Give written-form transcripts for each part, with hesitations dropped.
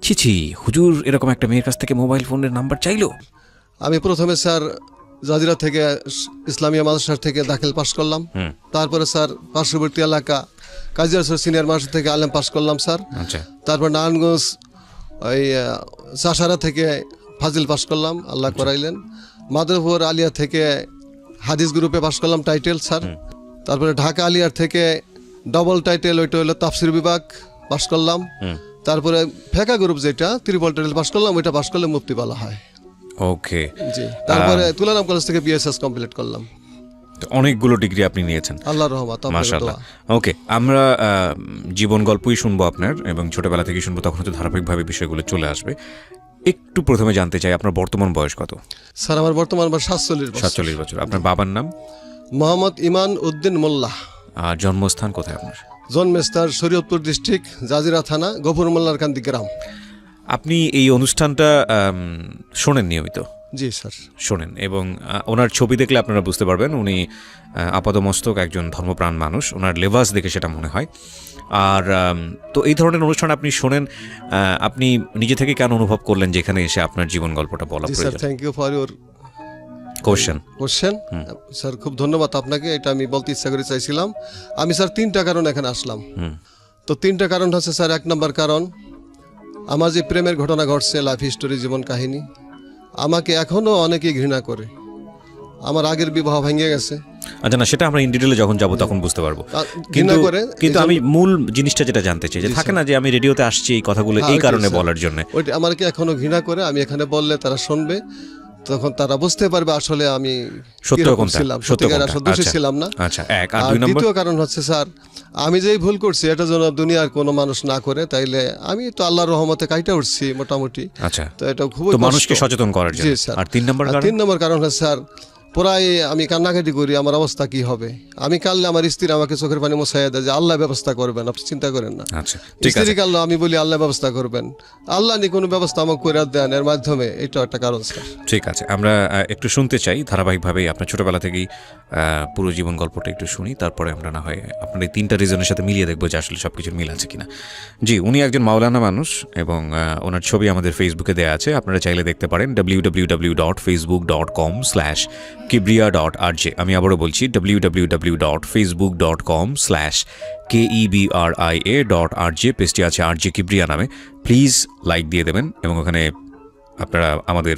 ছি, হুজুর এরকম একটা মেয়ের কাছ থেকে মোবাইল ফোনের নাম্বার চাইলো? আমি প্রথমে স্যার জাজিরা থেকে ইসলামিয়া মাদ্রাসা থেকে দাখিল পাশ করলাম। তারপরে স্যার পার্শ্ববর্তী এলাকা কাজিয়ারসর সিনিয়র মাদ্রাসা থেকে আলেম পাশ করলাম স্যার। আচ্ছা, তারপর নারায়ণগঞ্জ ওই চাষারা থেকে ফাজিল পাশ করলাম, আল্লাহ করাইলেন। মাধবপুর আলিয়া থেকে হাদিস গ্রুপে পাশ করলাম টাইটেল স্যার। তারপরে ঢাকা আলিয়ার থেকে ডবল টাইটেল, ওইটা হলো তাফসির বিভাগ পাশ করলাম। তারপরে ফেকা গ্রুপ যেটা ত্রিপল টাইটেল পাশ করলাম, ওইটা পাশ করলে মুক্তি বলা হয়। ওকে। জি, তারপরে তুলারাম কলেজ থেকে বিএসএস কমপ্লিট করলাম। অনেকগুলো ডিগ্রি আপনি নিয়েছেন, আল্লাহর রহমত, মাশাআল্লাহ। ওকে, আমরা জীবন গল্পই শুনবো আপনার, এবং ছোটবেলা থেকেই শুনবো, তখন হয়তো ধারাবাহিকভাবে বিষয়গুলো চলে আসবে। একটু প্রথমে জানতে চাই আপনার বর্তমান বয়স কত? স্যার আমার বর্তমান বয়স 47 বছর। আপনার বাবার নাম? মোহাম্মদ ইমান উদ্দিন মোল্লা। আর জন্মস্থান কোথায় আপনার? জন্মস্থান শরীয়তপুর ডিস্ট্রিক্ট, জাজিরা থানা, গফুর মোল্লার কান্দি গ্রাম। আপনি এই অনুষ্ঠানটা শোনেন নিয়মিত? জি স্যার, শোনেন, এবং ওনার ছবি দেখলে আপনারা বুঝতে পারবেন উনি আপাতমস্তক একজন ধর্মপ্রাণ মানুষ, ওনার লেবাস দেখে সেটা মনে হয়। আর তো এই ধরনের অনুষ্ঠান আপনি শোনেন, আপনি নিজে থেকে কেন অনুভব করলেন যে এখানে এসে আপনার জীবন গল্পটা বলা স্যার প্রয়োজন? Thank you for your question. Sir খুব ধন্যবাদ আপনাকে, এটা আমি বলতে ইচ্ছা করে চাইছিলাম। আমি স্যার 3টা কারণ এখানে আসলাম। তো 3টা কারণ হচ্ছে স্যার, 1 নম্বর কারণ আমার যে প্রেমের ঘটনা ঘটছে, লাইফ হিস্টোরি, জীবন কাহিনী, আমাকে এখনো অনেকেই ঘৃণা করে। আমার আগের বিবাহ ভেঙে গেছে। আচ্ছা, না সেটা আমরা ইন ডিটেলে যখন যাবো তখন বুঝতে পারবো। কিন্তু আমি মূল জিনিসটা যেটা জানতে চাই, যে থাকে না যে আমি রেডিওতে আসছি এই কথাগুলো এই কারণে বলার জন্য, ওইটা আমাকে এখনো ঘৃণা করে। আমি এখানে বললে তারা শুনবে, তখন তারা বুঝতে পারবে আসলে আমি সত্যিকার আসলে দোষী ছিলাম না। আচ্ছা, এক। আর দ্বিতীয় কারণ হচ্ছে স্যার, আমি যেই ভুল করছি এটা যেন দুনিয়ার কোনো মানুষ না করে, তাইলে আমি তো আল্লাহর রহমতে কাইটা উঠছি মোটামুটি। আচ্ছা, তো এটা খুব মানুষকে সচেতন করার জন্য। আর 3 নম্বর কারণ হচ্ছে স্যার, প্রায় আমি কান্নাকাটি করি, আমার অবস্থা কি হবে। আমি কাললে আমার স্ত্রী আমাকে চোখের পানি মোছাইয়া দেয় যে আল্লাহ ব্যবস্থা করবেন, আপনি চিন্তা করেন না। আচ্ছা, ঠিক আছে। স্ত্রী কাললে আমি বলি আল্লাহ ব্যবস্থা করবেন, আল্লাহ নি কোনো ব্যবস্থা আমাকে করে দেন, এর মাধ্যমে এটা একটা কারণ স্যার। ঠিক আছে, আমরা একটু শুনতে চাই ধারাবাহিকভাবেই আপনার ছোটবেলা থেকেই পুরো জীবন গল্পটা একটু শুনি, তারপরে আমরা না হয় আপনার এই 3টা রিজনের সাথে মিলিয়ে দেখবো যে আসলে সবকিছুর মিল আছে কিনা। জি, উনি একজন মাওলানা মানুষ, এবং ওনার ছবি আমাদের ফেসবুকে দেওয়া আছে, আপনারা চাইলে দেখতে পারেন www.facebook.com/kibria.rj। আমি আবারও বলছি www.facebook.com/KEBRIA.RJ, পেজটি আছে RJ কিবরিয়া নামে। প্লিজ লাইক দিয়ে দেবেন, এবং ওখানে আপনারা আমাদের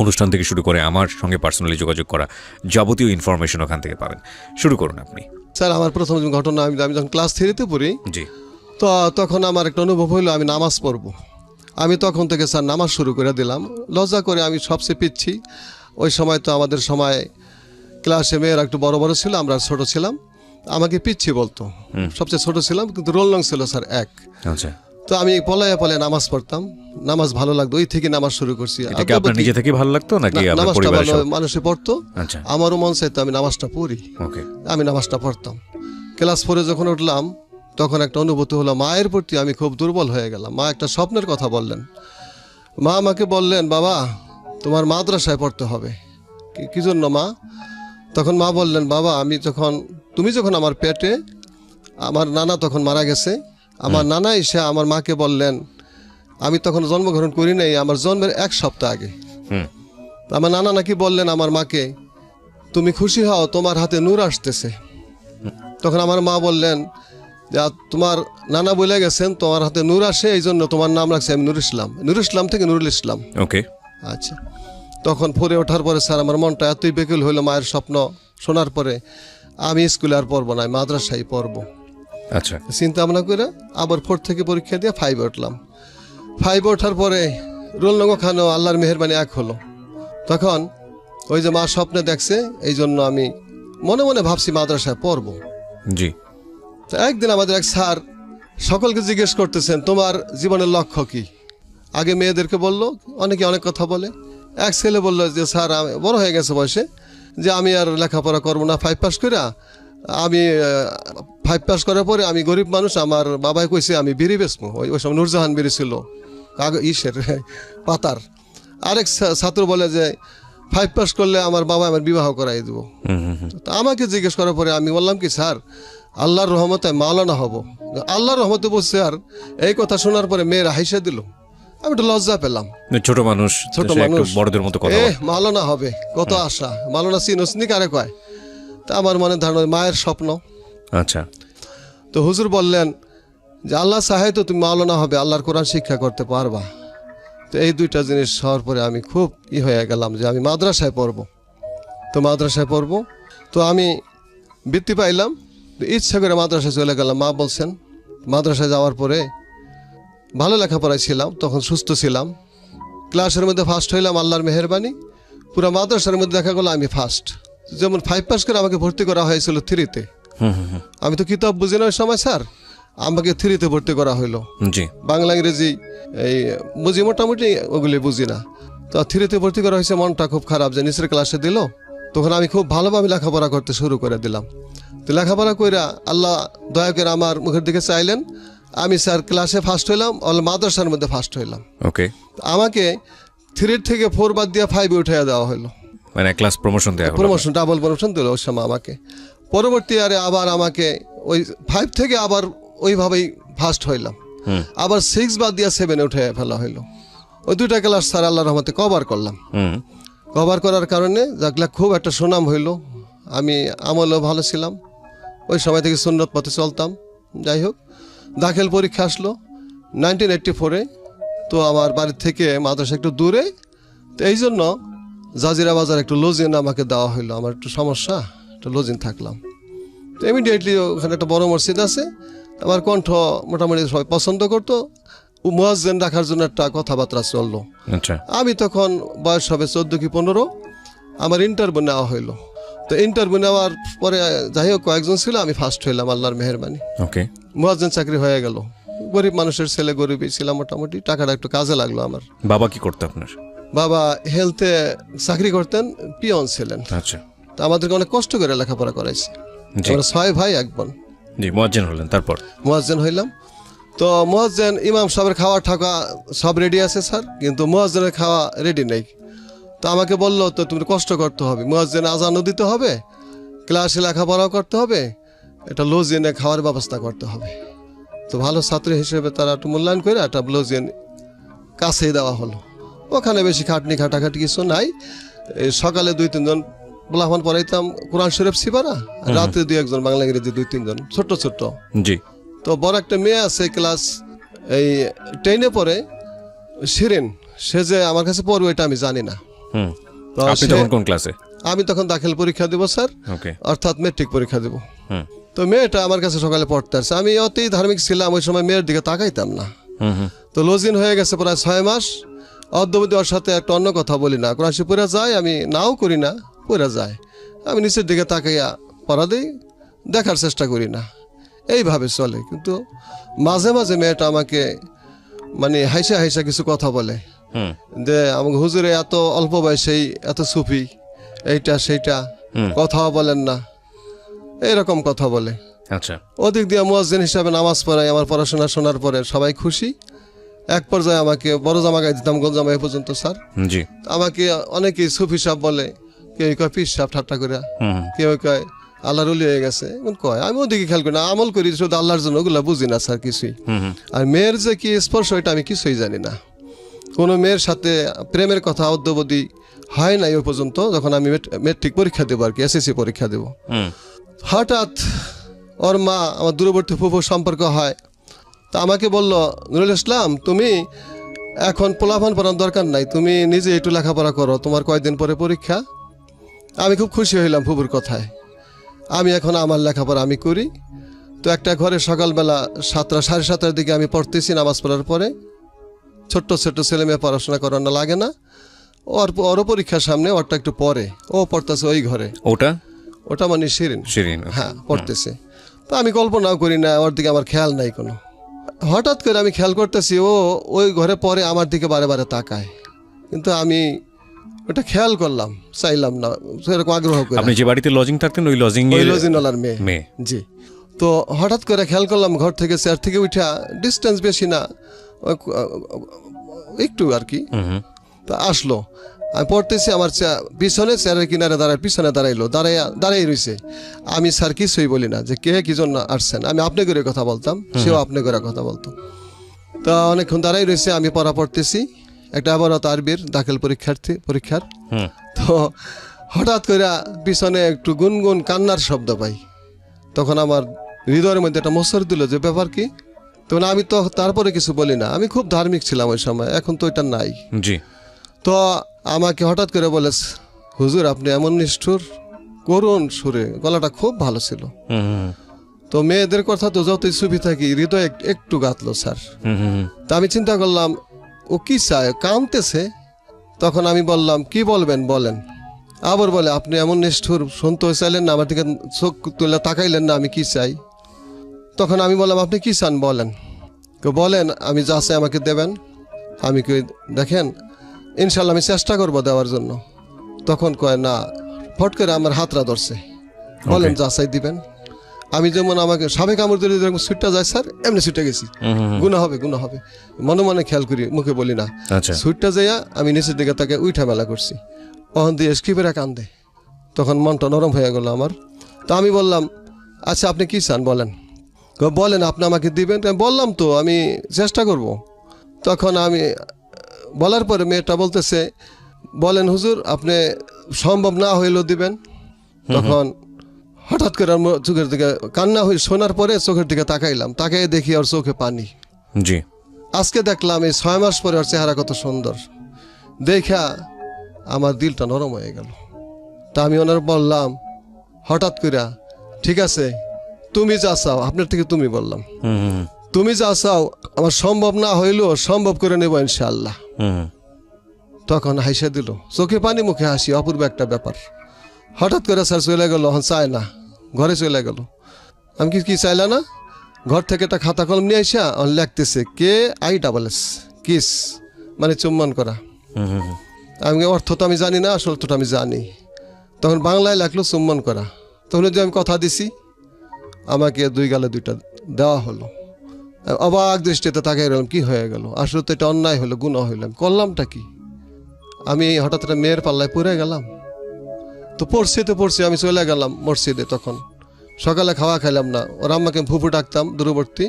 অনুষ্ঠান থেকে শুরু করে আমার সঙ্গে পার্সোনালি যোগাযোগ করা যাবতীয় ইনফরমেশন ওখান থেকে পাবেন। শুরু করুন আপনি। স্যার আমার প্রথম ঘটনা, আমি যখন ক্লাস 3-তে পড়ি, জি, তো তখন আমার একটা অনুভব হইলো আমি নামাজ পড়ব। আমি তখন থেকে স্যার নামাজ শুরু করে দিলাম। লজ্জা করে আমি সবচেয়ে পিচ্ছি। ওই সময় তো আমাদের সময় ক্লাসে মেয়েরা একটু বড় বড় ছিল, আমরা ছোট ছিলাম, আমাকে পিচ্ছি বলতো। সবচেয়ে ছোট ছিলাম, কিন্তু রোল নং ছিল স্যার 1। আচ্ছা, তো আমি পলায় নামাজ পড়তাম, নামাজ ভালো লাগতো, ওই থেকে নামাজ শুরু করছি। এটা আপনার নিজে থেকে ভালো লাগতো নাকি আপনার নামাজটা পরিবারের ভালো সবাই? মানুষে পড়তো, আচ্ছা, আমারও মন চাইতো আমি নামাজটা পড়ি। ওকে। আমি নামাজটা পড়তাম। ক্লাস 4-এ যখন উঠলাম, তখন একটা অনুভূতি হলো মায়ের প্রতি আমি খুব দুর্বল হয়ে গেলাম। মা একটা স্বপ্নের কথা বললেন। মা আমাকে বললেন, বাবা তোমার মাদ্রাসায় পড়তে হবে। কি জন্য মা? তখন মা বললেন, বাবা তুমি যখন আমার পেটে, আমার নানা তখন মারা গেছে, আমার নানা এসে আমার মাকে বললেন, আমি তখন জন্মগ্রহণ করি নাই, আমার জন্মের 1 সপ্তাহ আগে। আমার নানা নাকি বললেন আমার মাকে, তুমি খুশি হও, তোমার হাতে নূর আসতেছে। তখন আমার মা বললেন যে তোমার নানা বলে গেছেন তোমার হাতে নূর আসে, এই জন্য তোমার নাম রাখছি আমি নুর ইসলাম। নুর ইসলাম থেকে নুরুল ইসলাম। ওকে। আচ্ছা, তখন পড়ে ওঠার পরে স্যার আমার মনটা এতই বেকুল হইলো মায়ের স্বপ্ন শোনার পরে, আমি স্কুলে আর পড়বো না, মাদ্রাসায় পড়বো। আচ্ছা, চিন্তা ভাবনা করে আবার 4 থেকে পরীক্ষা দিয়ে 5-এ উঠলাম। 5-এ ওঠার পরে রোল নং খানো আল্লাহর মেহেরবানি 1 হলো। তখন ওই যে মা স্বপ্নে দেখছে, এই জন্য আমি মনে মনে ভাবছি মাদ্রাসায় পড়বো। জি। তো একদিন আমাদের এক স্যার সকলকে জিজ্ঞেস করতেছেন, তোমার জীবনের লক্ষ্য কি? আগে মেয়েদেরকে বললো, অনেকে অনেক কথা বলে। এক ছেলে বললো যে স্যার আমি বড় হয়ে গেছে বয়সে, যে আমি আর লেখাপড়া করবো না, 5 পাস করে আমি 5 পাস করার পরে আমি গরিব মানুষ, আমার বাবাই কইছে আমি বিড়ি বেচবো। ওই সময় নূরজাহান বিড়ি ছিল পাতার। আরেক ছাত্র বলে যে 5 পাস করলে আমার বাবা আমার বিবাহ করাই দেবো। আমাকে জিজ্ঞেস করার পরে আমি বললাম কি স্যার আল্লাহর রহমতে মাওলানা হব। আল্লাহর রহমতে বলছে। আর এই কথা শোনার পরে মেয়েরা হাইসা দিল। আমি একটু লজ্জা পেলাম। ছোট মানুষ, ছোট সে একটু মানুষ, বড়দের মতো কথা বলে। মালনা হবে, কত আশা, মালনা চিনোসনি কারে কয়। তা আমার মনে ধারণা মায়ের স্বপ্ন। আচ্ছা, তো হুজুর বললেন যে আল্লাহ চাহে তো তুমি মাওলানা হবে, আল্লাহর কোরআন শিক্ষা করতে পারবা। তো এই দুইটা জিনিস হওয়ার পরে আমি খুব হয়ে গেলাম যে আমি মাদ্রাসায় পড়বো। তো মাদ্রাসায় পড়বো, তো আমি বৃত্তি পাইলাম, তো ইচ্ছা করে মাদ্রাসায় চলে গেলাম। মা বলছেন, মাদ্রাসায় যাওয়ার পরে ভালো লেখাপড়ায় ছিলাম, তখন সুস্থ ছিলাম, ক্লাসের মধ্যে ফার্স্ট হইলাম আল্লাহর মেহেরবানি। পুরো মাদ্রাসার মধ্যে দেখা গেলো আমি ফার্স্ট। যেমন 5 পাস করে আমাকে ভর্তি করা হয়েছিল 3-তে। আমি তো কিতাব বুঝি না ওই সময় স্যার, আমাকে 3-তে ভর্তি করা হইলো। জি, বাংলা ইংরেজি এই বুঝি, মোটামুটি ওগুলি বুঝি না। তো 3-তে ভর্তি করা হয়েছে, মনটা খুব খারাপ যে নিচের ক্লাসে দিল। তখন আমি খুব ভালোভাবে লেখাপড়া করতে শুরু করে দিলাম। তো লেখাপড়া কইরা আল্লাহ দয়া করে আমার মুখের দিকে চাইলেন, আমি স্যার ক্লাসে ফার্স্ট হইলাম, মাদ্রাসার মধ্যে ফার্স্ট হইলাম। ওকে, আমাকে 3 থেকে 4 বাদ দিয়ে 5-এ উঠাইয়া দেওয়া হলো। মানে ক্লাস প্রমোশন দেওয়া হলো। প্রমোশন, ডাবল প্রমোশন দিল ওই সময় আমাকে। পরবর্তী আরে আবার আমাকে ওই 5 থেকে আবার ওইভাবেই ফার্স্ট হইলাম। আবার 6 বাদ দিয়ে 7-এ উঠে ফেলা হইলো। ওই 2টা ক্লাস স্যার আল্লাহর রহমতে কভার করলাম। কভার করার কারণে যাকলা খুব একটা সুনাম হইলো। আমি আমলেও ভালো ছিলাম, ওই সময় থেকে সুন্নত পথে চলতাম। যাই হোক, দাখিল পরীক্ষা আসলো 1984-এ। তো আমার বাড়ির থেকে মাদ্রাসা একটু দূরে, তো এই জন্য জাজিরা বাজার একটু লজিন আমাকে দেওয়া হইলো। আমার একটু সমস্যা, একটু লজিন থাকলাম। তো ইমিডিয়েটলি ওখানে একটা বড় মসজিদ আছে, আমার কণ্ঠ মোটামুটি সবাই পছন্দ করতো। মুয়াজ্জিন রাখার জন্য একটা কথাবার্তা চললো। আচ্ছা, আমি তখন বয়স হবে 14 কি 15, আমার ইন্টারভিউ নেওয়া হইলো। তো ইন্টারভিউ নেওয়ার পরে যাই হোক কয়েকজন ছিল, আমি ফার্স্ট হইলাম আল্লাহর মেহেরবানি। ওকে, মুয়াজ্জিন চাকরি হয়ে গেল। গরিব মানুষের ছেলে, গরিবই ছিলাম মোটামুটি, টাকাটা একটু কাজে লাগলো আমার। বাবা কি করতো আপনার? বাবা হেলথে চাকরি করতেন, পিয়ন ছিলেন। আচ্ছা, তো আমাদেরকে অনেক কষ্ট করে লেখাপড়া করাইছে। জি, আমরা 6 ভাই 1 বোন। জি, মুয়াজ্জিন হলেন, তারপর? মুয়াজ্জিন হইলাম। তো মুয়াজ্জিন, ইমাম সাহেবের খাওয়া ঠাকা সব রেডি আছে স্যার, কিন্তু মুয়াজ্জিনের খাওয়া রেডি নেই। তো আমাকে বললো, তো তুমি কষ্ট করতে হবে, মুয়াজ্জিন আজানও দিতে হবে, ক্লাসে লেখাপড়াও করতে হবে, এটা লজিনে খাওয়ার ব্যবস্থা করতে হবে। তো ভালো ছাত্র হিসেবে তারা একটু মূল্যায়ন করে একটা লজিন কাছেই দেওয়া হলো। ওখানে বেশি খাটনি খাটাখাটি কিছু নাই। এই সকালে 2-3 জন ব্লাহমান পড়াইতাম কোরআন শরীফ সিপারা, রাতে 2-1 জন বাংলা ইংরেজি 2-3 জন ছোট্ট ছোট্ট। জি, তো বড় একটা মেয়ে আছে ক্লাস এই 10-এ পড়ে, শিরিন, সে যে আমার কাছে পড়বে এটা আমি জানি না। তো আপনি তখন কোন ক্লাসে? আমি তখন দাখিল পরীক্ষা দেবো স্যার, ওকে, অর্থাৎ মেট্রিক পরীক্ষা দেবো। তো মেয়েটা আমার কাছে সকালে পড়তে আসছে। আমি অতি ধার্মিক ছিলাম, ওই সময় মেয়ের দিকে তাকাইতাম না। তো লজিন হয়ে গেছে প্রায় 6 মাস। অদ্যবধি ওর সাথে একটা অন্য কথা বলি না, কোরআন শরীফ পড়া যায়, আমি নাও করি না, পড়া যায়, আমি নিচের দিকে তাকাইয়া পড়া দিই, দেখার চেষ্টা করি না, এইভাবে চলে। কিন্তু মাঝে মাঝে মেয়েটা আমাকে মানে হাইসা হাইসা কিছু কথা বলে যে আমাকে হুজুরে এত অল্প বয়সেই এত সুফি, এইটা সেইটা, কথাও বলেন না, এইরকম কথা বলে। আচ্ছা, ওদিক দিয়ে মুয়াজ্জিন হিসাবে নামাজ পড়াই, আমার পড়াশোনা শোনার পরে সবাই খুশি। এক পর্যায়ে আমাকে বড় জামা গায়ে দিতাম, গোল জামা এ পর্যন্ত স্যার। জি, আমাকে অনেকেই সুফি সাহেব বলে, কেউ কয় পীর সাহেব ঠাট্টা করে, কেউ কয় আল্লাহর ওলি হয়ে গেছে, এমন কয়। আমি ওদিকে খেয়াল করি না, আমল করি শুধু আল্লাহর জন্য, ওগুলা বুঝি না স্যার কিছুই। আর মেয়ের যে কি স্পর্শ এটা আমি কিছুই জানি না। কোনো মেয়ের সাথে প্রেমের কথা অদ্যবধি হয় নাই ওই পর্যন্ত, যখন আমি মেট্রিক পরীক্ষা দেবো আর কি, এসএসসি পরীক্ষা দেবো। হঠাৎ ওর মা, আমার দূরবর্তী ফুফুর সম্পর্ক হয়। তা আমাকে বলল, নুরুল ইসলাম তুমি এখন পোলাপান পড়ার দরকার নাই, তুমি নিজে একটু লেখাপড়া করো, তোমার কয়েকদিন পরে পরীক্ষা। আমি খুব খুশি হইলাম ফুফুর কথায়। আমি এখন আমার লেখাপড়া আমি করি। তো একটা ঘরে সকালবেলা 7টা 7:30টার দিকে আমি পড়তেছি নামাজ পড়ার পরে। ছোট্ট ছোট্ট ছেলে মেয়ে পড়াশোনা করানো লাগে না, ওরও পরীক্ষার সামনে, ওরটা একটু পরে, ও পড়তেছে ওই ঘরে। ওটা মানে শিরিন, হ্যাঁ পড়তেছে। তো আমি কল্পনাও করি না, ওর দিকে আমার খেয়াল নাই কোনো। হঠাৎ করে আমি খেয়াল করতেছি ও ওই ঘরে পরে আমার দিকে বারে বারে তাকায়, কিন্তু আমি ওটা খেয়াল করলাম, চাইলাম না সেরকম আগ্রহ করে। আপনি যে বাড়িতে লজিং থাকতেন ওই লজিংওয়ালার মেয়ে। জি। তো হঠাৎ করে খেয়াল করলাম ঘর থেকে চেয়ার থেকে উঠা, ডিস্টেন্স বেশি না, একটু আর কি, তা আসলো। আমি পড়তেছি, আমার পিছনে চেয়ারের কিনারে পিছনে দাঁড়াই রয়েছে। আমি স্যার কিছুই বলি না, যে কে কি জন্য আসছেন, আমি আপনি করে কথা বলতাম, সেও আপনি করে কথা বলতো। তা অনেকক্ষণ দাঁড়াই রয়েছে, আমি পড়া পড়তেছি, একটা আবারত আরবির দাখিল পরীক্ষার। হুম তো হঠাৎ করে পিছনে একটু গুনগুন কান্নার শব্দ পাই। তখন আমার হৃদয়ের মধ্যে একটা মসর দিল যে ব্যাপার কি। তখন আমি তো তারপরে কিছু বলি না, আমি খুব ধার্মিক ছিলাম ওই সময়, এখন তো এটা নাই। জি তো আমাকে হঠাৎ করে বলে, হুজুর আপনি এমন নিষ্ঠুর, করুণ সুরে, গলাটা খুব ভালো ছিল। হুম হুম তো মেয়েদের কথা তো যতই ছবি থাকি, হৃদয় একটু গাঁথলো স্যার। হুম হুম তা আমি চিন্তা করলাম ও কি চায়, কাঁদতেছে। তখন আমি বললাম, কি বলবেন বলেন। আবার বলে, আপনি এমন নিষ্ঠুর, শুনতে চাইলেন না, আমার দিকে চোখ তুলে তাকাইলেন না, আমি কি চাই। তখন আমি বললাম, আপনি কি চান বলেন। বলেন, আমি যা চাই আমাকে দেবেন। আমি কি দেখেন, ইনশাল্লাহ আমি চেষ্টা করবো দেওয়ার জন্য। তখন কয় না, ফট করে আমার হাতটা ধরছে, বলেন যা চাই দিবেন। আমি যেমন আমাকে সাবেক কামড় দিলে যেরকম ছুটটা যায় স্যার, এমনি ছুটে গেছি। গুণা হবে মনে মনে খেয়াল করি, মুখে বলি না। আচ্ছা ছুটটা যাইয়া আমি নিচের দিকে তাকে উঠা মেলা করছি। অহন দিয়ে স্কিপেরা কান্দে। তখন মনটা নরম হয়ে গেল আমার। তা আমি বললাম, আচ্ছা আপনি কি চান বলেন। বলেন আপনি আমাকে দিবেন। আমি বললাম তো আমি চেষ্টা করব। তখন আমি বলার পরে মেয়েটা বলতেছে, বলেন হুজুর আপনি সম্ভব না হইলেও দিবেন। তখন হঠাৎ করে আমার চোখের দিকে কান্না হয়ে শোনার পরে চোখের দিকে তাকাইলাম, তাকাই দেখি ওর চোখে পানি। জি আজকে দেখলাম এই 6 মাস পরে ওর চেহারা কত সুন্দর, দেখা আমার দিলটা নরম হয়ে গেল। তা আমি ওনার বললাম হঠাৎ করে, ঠিক আছে তুমি যা চাও, আপনার থেকে তুমি বললাম, হুম হুম তুমি যা চাও আমার সম্ভব না হইলেও সম্ভব করে নেব ইনশাআল্লাহ। হুম তখন হাসে দিল, চোখে পানি মুখে হাসি, অপূর্ব একটা ব্যাপার। হঠাৎ করে স্যার চলে গেল, চায় না, ঘরে চলে গেল। আমি কি চাইলা না, ঘর থেকে একটা খাতা কলম নিয়ে আইসা লিখতেছে KISS, কিস মানে চুম্বন করা। হুম হুম আমি অর্থ তো আমি জানি না, আসল অর্থটা আমি জানি। তখন বাংলায় লেখলো চুম্বন করা। তখন যে আমি কথা দিছি, আমাকে 2 গালে 2টা দেওয়া হলো। অবাক দৃষ্টিতে তাকিয়ে রইলাম, কি হয়ে গেল, আসলে তো এটা অন্যায় হলো, গুনাহ হইলাম, করলামটা কি। আমি হঠাৎ একটা মেয়ের পাল্লায় পড়ে গেলাম। তো পড়ছি আমি চলে গেলাম মসজিদে। তখন সকালে খাওয়া খাইলাম না, ওর আম্মাকে ফুফু ডাকতাম দূরবর্তী,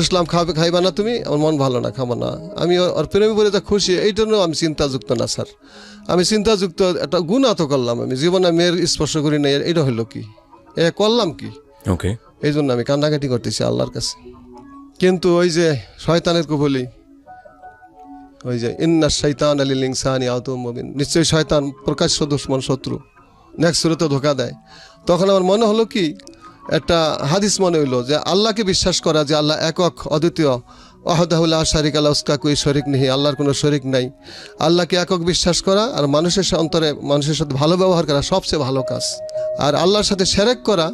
ইসলাম খাইবা না তুমি, আমার মন ভালো না, খাবো না। আমি ওর প্রেমী বলে তা খুশি, এই জন্য আমি চিন্তাযুক্ত না স্যার। আমি চিন্তাযুক্ত একটা গুনাহ তো করলাম, আমি জীবনে মেয়ের স্পর্শ করি না, এটা হলো কি, করলাম কি। ওকে এই জন্য আমি কান্নাকাটি করতেছি আল্লাহর কাছে। কিন্তু ওই যে শয়তানের কুফলি, ওই যে ইন্না শাইতান লিল ইনসানি আদুউম মুবিন, নিশ্চয়ই শয়তান প্রকাশ্য দুশমন, শত্রু, নেক্সট সুরতে ধোকা দেয়। তখন আমার মনে হলো কি, একটা হাদিস মনে হইলো যে আল্লাহকে বিশ্বাস করা, যে আল্লাহ একক অদ্বিতীয়, ওয়াহদাহু লা শারিকা লাহু কোই শরিক নেই, আল্লাহর কোনো শরিক নাই। আল্লাহকে একক বিশ্বাস করা আর মানুষের অন্তরে মানুষের সাথে ভালো ব্যবহার করা সবচেয়ে ভালো কাজ। আর আল্লাহর সাথে শিরক করা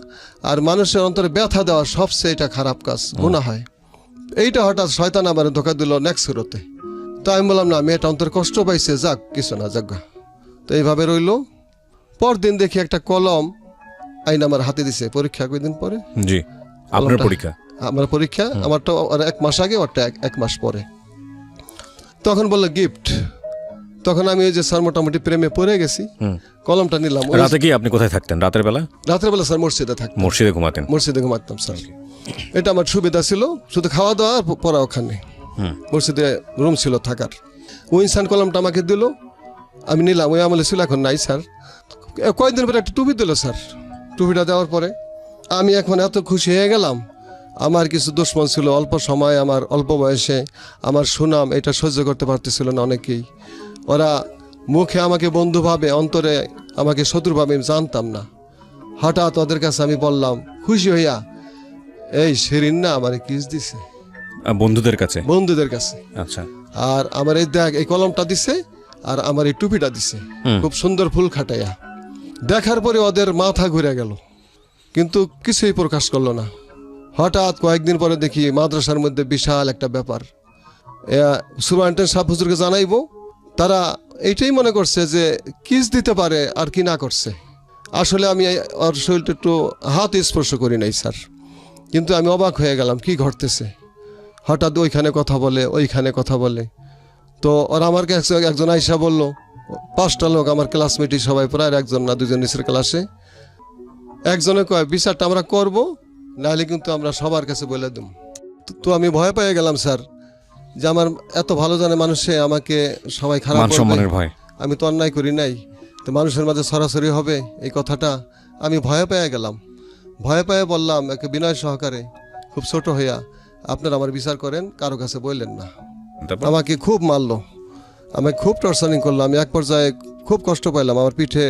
আর মানুষের অন্তরে ব্যথা দেওয়া সবচেয়ে এটা খারাপ কাজ, গুনাহ হয়। এইটা হঠাৎ শয়তান আবার ধোকা দিল নেক্সট সুরতে। তো আমি বললাম না, মেয়েটা অন্তরে কষ্ট পাইছে, যাক কিছু না, যাক। তো এইভাবে রইল। পরদিন দেখি একটা কলম আইন আমার হাতে দিছে, পরীক্ষা কয়েকদিন পরে। জি আপনার কলমটা- পরীক্ষা আমার পরীক্ষা, আমারটা আর 1 মাস আগে, ওরটা 1 মাস পরে। তখন বললো গিফট। তখন আমি ওই যে স্যার মোটামুটি প্রেমে পড়ে গেছি, কলমটা নিলাম। রাতে কি আপনি কোথায় থাকতেন রাতের বেলা? রাতের বেলা স্যার মসজিদে থাকতাম, মসজিদে ঘুমাতেন? মসজিদে ঘুমাতাম স্যার। এটা আমার সুবিধা ছিল, শুধু খাওয়া দাওয়া আর পড়া ওখানে। মসজিদে রুম ছিল থাকার। ওই ইনসান কলমটা আমাকে দিল, আমি নিলাম। ওই আমলে ছিল, এখন নাই স্যার। কয়েকদিন পরে একটা টুপি দিল স্যার। টুপিটা দেওয়ার পরে আমি এখন এত খুশি হয়ে গেলাম। আমার কিছু দুশ্মন ছিল, অল্প সময়, আমার অল্প বয়সে আমার সুনাম এটা সহ্য করতে পারতেছিল না অনেকেই। ওরা মুখে আমাকে বন্ধু ভাবে, অন্তরে আমাকে শত্রু ভাবে, আমি জানতাম না। হঠাৎ ওদের কাছে আমি বললাম খুশি হইয়া, এই শিরিন না আমার কিস দিছে, বন্ধুদের কাছে? বন্ধুদের কাছে। আচ্ছা আর আমার এই দেখ, এই কলমটা দিছে আর আমার এই টুপিটা দিছে, খুব সুন্দর ফুল খাটাইয়া। দেখার পরে ওদের মাথা ঘুরে গেল, কিন্তু কিছুই প্রকাশ করলো না। হঠাৎ কয়েকদিন পরে দেখি মাদ্রাসার মধ্যে বিশাল একটা ব্যাপার, সুপারিনটেন্ডেন্ট সাহেব হুজুরকে জানাইবো। তারা এইটাই মনে করছে যে কিস দিতে পারে আর কি না করছে। আসলে আমি ওর শরীরটা একটু হাত স্পর্শ করি নাই স্যার, কিন্তু আমি অবাক হয়ে গেলাম কি ঘটতেছে। হঠাৎ ওইখানে কথা বলে, ওইখানে কথা বলে। তো ওরা আমার কাছে একজন আইসা বলল, 5টা লোক আমার ক্লাসমেটই সবাই, প্রায় 1জন না 2জন নিচের ক্লাসে। একজনে কয় বিচারটা আমরা করব, নাহলে কিন্তু আমরা সবার কাছে বলে দেব। তো আমি ভয় পেয়ে গেলাম স্যার। যে আমার এত ভালো জানে মানুষে আমাকে সবাই খারাপ মান বলবে, সম্মানের ভয়। আমি তো অন্যায় করি নাই, তো মানুষের মাঝে সরাসরি হবে এই কথাটা আমি ভয় পেয়ে গেলাম। ভয় পেয়ে বললাম একে বিনয় সহকারে, খুব ছোট হইয়া, আপনারা আমার বিচার করেন, কারো কাছে বললেন না। তারপর আমাকে খুব মারলো, আমাকে খুব টর্চারিং করলো, আমি এক পর্যায়ে খুব কষ্ট পাইলাম, আমার পিঠে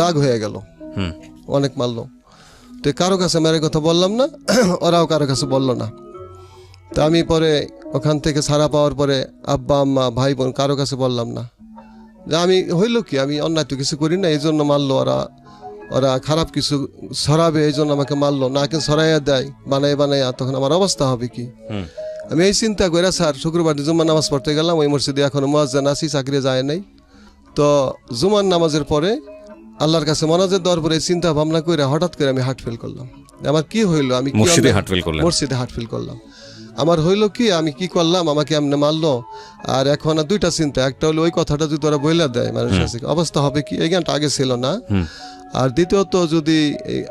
দাগ হয়ে গেল, হুম অনেক মারলো। তো কারো কাছে মেরে কথা বললাম না, ওরাও কারো কাছে বললো না। তা আমি পরে ওখান থেকে ছাড়া পাওয়ার পরে আব্বা আম্মা ভাই বোন কারো কাছে বললাম না যে আমি হইল কি, আমি অন্যায় তো কিছু করি না, এই জন্য মারলো ওরা, ওরা খারাপ কিছু ছড়াবে এই জন্য আমাকে মারলো, না কিন্তু ছড়াইয়া দেয় বানাইয়া, তখন আমার অবস্থা হবে কি। হুম আমি এই চিন্তা করে স্যার শুক্রবার জুম্মার নামাজ পড়তে গেলাম, ওই মসজিদে এখনো মুয়াজ্জিন আছি, চাকরি যায় নাই। তো জুমার নামাজের পরে আল্লাহর কাছে মনাজাত দেওয়ার পরে চিন্তা ভাবনা করে হঠাৎ করে আমি হার্ট ফেল করলাম। আমার কি হইলো, আমি কি মসজিদে অন্যায়- হার্ট ফেল করলেন? মসজিদে হার্ট ফেল করলাম। আমার হইলো কি, আমি কি করলাম, আমাকে এমনি মারলো। আর এখন আর দুইটা চিন্তা, একটা হলো ওই কথাটা যদি ওরা বইলা দেয় মানুষের কাছে, অবস্থা হবে কি, এই জ্ঞানটা আগে ছিল না। হুম আর দ্বিতীয়ত যদি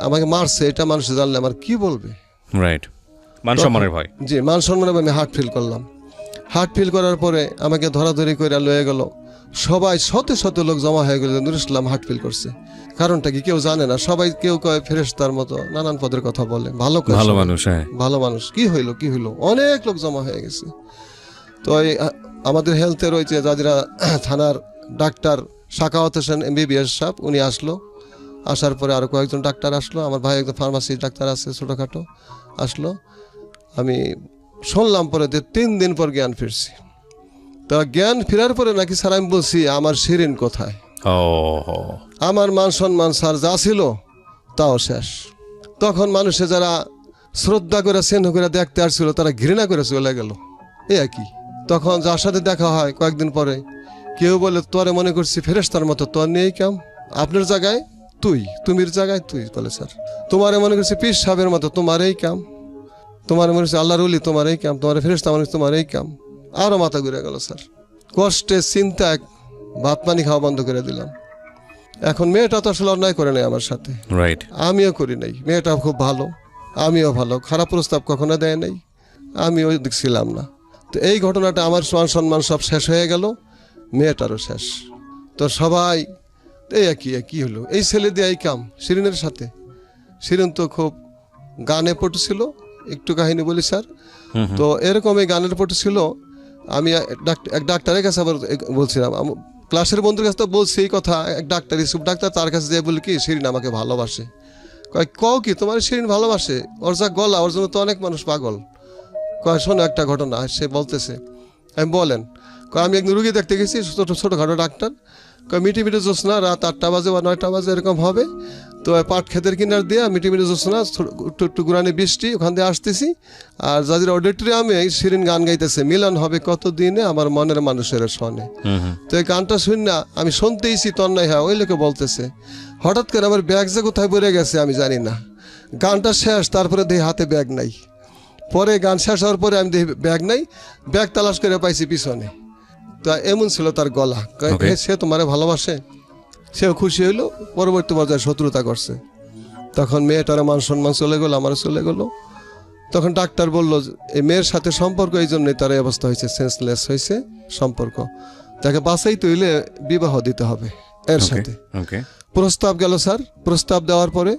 আমাকে মারছে এটা মানুষ জানলে আমার কি বলবে। রাইট, মান সম্মানের ভয়। জি, মান সম্মানে আমি হার্ট ফিল করলাম। হার্ট ফিল করার পরে আমাকে ধরাধরি করে লয়ে গেল, সবাই শত শত লোক জমা হয়ে গেল, নুরুল ইসলাম হার্ট ফিল করছে। কারণটা কি কেউ জানে না, সবাই কেউ কয় ফেরেশতার মতো নানান পদের কথা বলে, ভালো কয় ভালো সবাই। মানুষ, হ্যাঁ। ভালো মানুষ, কি হইলো কি হইলো, অনেক লোক জমা হয়ে গেছে। তো এই আমাদের হেলথে রয়েছে জাজিরা থানার ডাক্তার সাকাওয়াত হোসেন MBBS সাহেব, উনি আসলো। আসার পরে আরও কয়েকজন ডাক্তার আসলো, আমার ভাই একজন ফার্মাসি ডাক্তার আছে ছোটোখাটো, আসলো। আমি শুনলাম পরে যে 3 দিন পর জ্ঞান ফিরছি। তা জ্ঞান ফেরার পরে নাকি স্যার আমি বলছি আমার শিরিন কোথায়, ও আমার মান সম্মান স্যার যা ছিল তাও শেষ। তখন মানুষে যারা শ্রদ্ধা করে স্নেহ করে দেখতে আসছিল তারা ঘৃণা করে চলে গেল, এ কি। তখন যার সাথে দেখা হয় কয়েকদিন পরে, কেউ বলে তোরে মনে করছি ফেরেশতার মতো, তোর নিয়েই কাম, আপনার জায়গায় তুই, তুমির জায়গায় তুই, বলে স্যার তোমারে মনে করছি পীর সাহেবের মতো, তোমার এই কাম, তোমার মনে হচ্ছে আল্লাহর ওলি, তোমার এই কাম, তোমার ফেরেশতা মনে হচ্ছে তোমার এই কাম। আরও মাথা ঘুরে গেল স্যার, কষ্টে চিন্তায় ভাত পানি খাওয়া বন্ধ করে দিলাম। এখন মেয়েটা তো আসলে অন্যায় করে নাই আমার সাথে, রাইট। আমিও করি নাই, মেয়েটা খুব ভালো, আমিও ভালো, খারাপ প্রস্তাব কখনো দেয় নাই, আমিও দেখছিলাম না। তো এই ঘটনাটা আমার মান সম্মান সব শেষ হয়ে গেল, মেয়েটারও শেষ। তো সবাই এই কি হলো, এই ছেলে দিয়ে এই কাম শিরিনের সাথে। শিরিন তো খুব গানে পটু ছিল, একটু কাহিনী বলি স্যার। তো এরকম এই গানের পটু ছিল। আমি এক ডাক্তারের কাছে আবার বলছিলাম, ক্লাসের বন্ধুর কাছে তো বলছি এই কথা, এক ডাক্তার ইসুফ ডাক্তার, তার কাছে যেয়ে বলি কি শিরিন আমাকে ভালোবাসে। কও কি তোমার শিরিন ভালোবাসে, ওর যা গলা, ওর জন্য তো অনেক মানুষ পাগল। কয় শোনো একটা ঘটনা, সে বলতেছে, আমি বলেন, আমি একদিন রুগী দেখতে গেছি, ছোটোখাটো ডাক্তার, মিটি জ্যোৎস্না, রাত 8টা বাজে বা 9টা বাজে এরকম হবে। তো পাট ক্ষেতের কিনার দিয়ে মিটি জ্যোৎস্না, একটু গুরানি বৃষ্টি, ওখান দিয়ে আসতেছি। আর জাজিরা অডিটোরিয়ামে শিরিন গান গাইতেছে, মিলন হবে কত দিনে আমার মনের মানুষের সনে। তো এই গানটা শুন না, আমি শুনতেইছি তন্ময়, হ্যাঁ ওই লোকে বলতেছে। হঠাৎ করে আমার ব্যাগ যে কোথায় পড়ে গেছে আমি জানি না, গানটা শেষ, তারপরে দেখি হাতে ব্যাগ নাই। পরে গান শেষ হওয়ার পরে আমি দেখি ব্যাগ নাই, ব্যাগ তালাশ করে পাইছি পিছনে। তা এমন ছিল তার গলা, সে তোমারে ভালোবাসে। সেও খুশি হইলো, পরবর্তী পর্যায়ে শত্রুতা করছে। তখন মেয়েটার মান সম্মান চলে গেল, আমারও চলে গেল। তখন ডাক্তার বলল এই মেয়ের সাথে সম্পর্ক, এই জন্যই তার এই অবস্থা হয়েছে, সেন্সলেস হয়েছে সম্পর্ক, তাকে বাঁচাইতে হইলে বিবাহ দিতে হবে এর সাথে। প্রস্তাব গেল স্যার, প্রস্তাব দেওয়ার পরে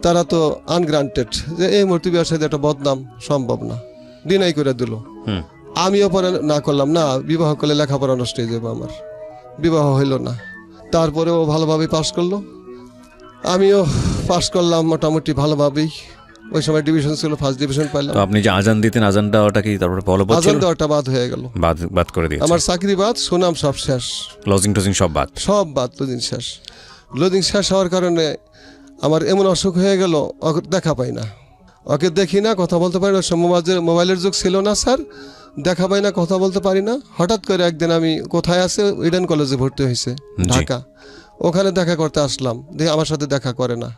তারা তো আনগ্রান্টেড, যে এই মুহূর্তে বিবাহের সাথে একটা বদনাম সম্ভব না, ডিনাই করে দিল। আমিও পরে না করলাম, না বিবাহ করলে লেখাপড়া নষ্ট হয়ে যাবে আমার, বিবাহ হইল না। তারপরে ও ভালোভাবেই পাশ করলো, আমিও পাশ করলাম মোটামুটি ভালোভাবেই। ওই সময় ডিভিশন ছিল, ফার্স্ট ডিভিশন পাইলাম। আপনি যে আজান দিতেন, আজানটা ওটা কি তারপরে বলবৎ ছিল? আজান দেওয়াটা বাদ হয়ে গেল, বাদ করে দিয়েছে। আমার চাকরি বাদ, সুনাম সব শেষ, লজিং টজিং সব বাদ, সব বাদ। লজিং শেষ, লজিং শেষ হওয়ার কারণে আমার এমন অসুখ হয়ে গেল, ওকে দেখা পাই না, ওকে দেখি না, কথা বলতে পারি না। মোবাইলের যুগ ছিল না স্যার, দেখা পাই না, কথা বলতে পারি না। হঠাৎ করে একদিন আমি কোথায় আছে, ইডেন কলেজে ভর্তি হয়েছে ঢাকা, ওখানে দেখা করতে আসলাম, দেখি আমার সাথে দেখা করে না,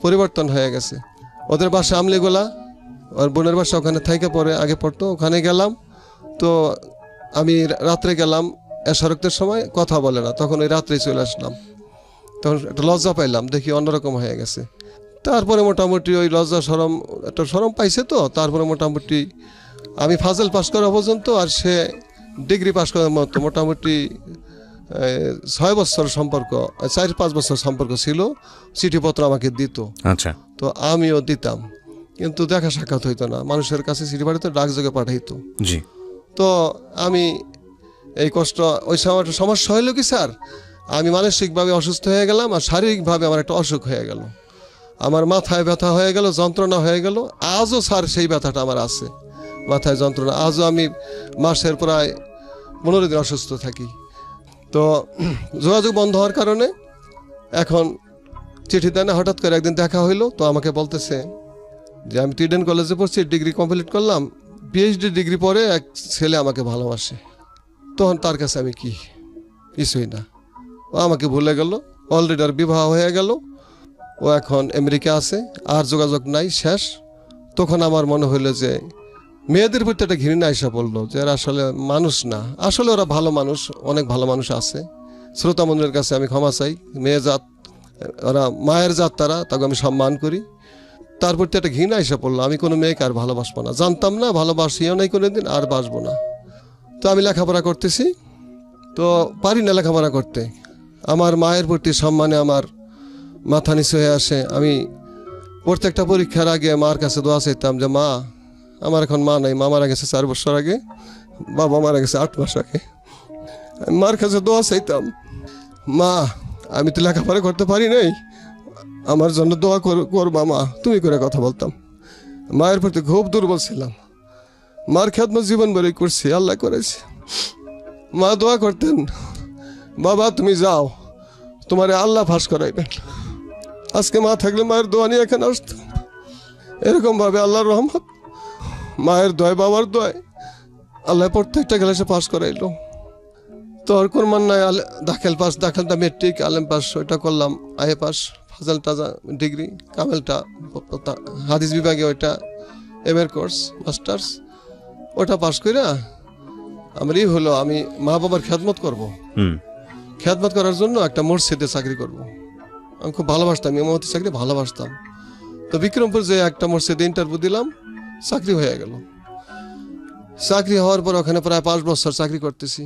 পরিবর্তন হয়ে গেছে। ওদের বাসা আমলিগোলা, ওর বোনের বাসা ওখানে থেকে পরে আগে পড়তো, ওখানে গেলাম। তো আমি রাত্রে গেলাম, এশারক্তের সময় কথা বলে না, তখন ওই রাত্রেই চলে আসলাম। তখন একটা লজ্জা পাইলাম, দেখি অন্যরকম হয়ে গেছে। তারপরে মোটামুটি ওই লজ্জা সরম, একটা সরম পাইছে, তো তারপরে মোটামুটি আমি ফাজল পাস করা পর্যন্ত আর সে ডিগ্রি পাস করার মতো মোটামুটি 6 বছর সম্পর্ক, 4-5 বছর সম্পর্ক ছিল। চিঠিপত্র আমাকে দিত, আচ্ছা, তো আমিও দিতাম, কিন্তু দেখা সাক্ষাৎ হইতো না। মানুষের কাছে চিঠি পাঠাইতো, ডাকযোগে পাঠাইতো। জি, তো আমি এই কষ্ট, ওই সময় একটা সমস্যা হইলো কি স্যার, আমি মানসিকভাবে অসুস্থ হয়ে গেলাম আর শারীরিকভাবে আমার একটা অসুখ হয়ে গেল। আমার মাথায় ব্যথা হয়ে গেল, যন্ত্রণা হয়ে গেল। আজও স্যার সেই ব্যথাটা আমার আছে, মাথায় যন্ত্রণা। আজও আমি মাসের প্রায় 15 দিন অসুস্থ থাকি। তো যোগাযোগ বন্ধ হওয়ার কারণে এখন চিঠি দেয় না। হঠাৎ করে একদিন দেখা হইলো, তো আমাকে বলতেছে যে আমি ইডেন কলেজে পড়ছি, ডিগ্রি কমপ্লিট করলাম, পিএইচডি ডিগ্রি পরে এক ছেলে আমাকে ভালোবাসে। তখন তার কাছে আমি কি, কিছুই না। ও আমাকে ভুলে গেল, অলরেডি আর বিবাহ হয়ে গেল। ও এখন আমেরিকা আছে, আর যোগাযোগ নাই, শেষ। তখন আমার মনে হইলো যে মেয়েদের প্রতি একটা ঘৃণা এসে পড়লো, যে এরা আসলে মানুষ না। আসলে ওরা ভালো মানুষ, অনেক ভালো মানুষ আছে। শ্রোতা মন্দিরের কাছে আমি ক্ষমা চাই। মেয়ে জাত, ওরা মায়ের জাত, তাকে আমি সম্মান করি। তার প্রতি একটা ঘৃণা এসে পড়লো। আমি কোনো মেয়েকে আর ভালোবাসবো না, জানতাম না, ভালোবাসিও নাই কোনো দিন, আর বাসবো না। তো আমি লেখাপড়া করতেছি, তো পারি না লেখাপড়া করতে। আমার মায়ের প্রতি সম্মানে আমার মাথা নিচু হয়ে আসে। আমি প্রত্যেকটা পরীক্ষার আগে মার কাছে দোয়া চাইতাম যে মা, আমার এখন মা নাই, মা মারা গেছে 4 বছর আগে, বাবা মারা গেছে 8 মাস আগে। আমি মার কাছে দোয়া চাইতাম, মা আমি তো লেখাপড়া করতে পারি নাই, আমার জন্য দোয়া করবা মা, তুমি করে কথা বলতাম। মায়ের প্রতি খুব দুর্বল ছিলাম। মার খেদমত জীবন ভরে করছি, আল্লাহ করেছে। মা দোয়া করতেন, বাবা তুমি যাও, তোমারে আল্লাহ ফাঁস করাইবেন। আজকে মা থাকলে মায়ের দোয়া নিয়ে এখানে আসতাম। এরকমভাবে আল্লাহর রহমত, মায়ের দয়, বাবার দয়, আল্লাহ প্রত্যেকটা ক্লাসে পাস করাইলো। তো আর কোন মান নাই, দাখিলটা মেট্রিক, আলেম পাস, ওইটা করলাম, আয়ে পাস, ফাজলটা ডিগ্রি, কামেলটা হাদিস বিভাগে ওইটা এমএর কোর্স, মাস্টার্স, ওটা পাস করে আমার হলো আমি মা বাবার খেদমত করব। খেদমত করার জন্য একটা মসজিদে চাকরি করব। আমি খুব ভালোবাসতাম, ইমামতি চাকরি ভালোবাসতাম। তো বিক্রমপুর যে একটা মসজিদে ইন্টারভিউ দিলাম, চাকরি হয়ে গেল। চাকরি হওয়ার পর ওখানে প্রায় 5 বছর চাকরি করতেছি।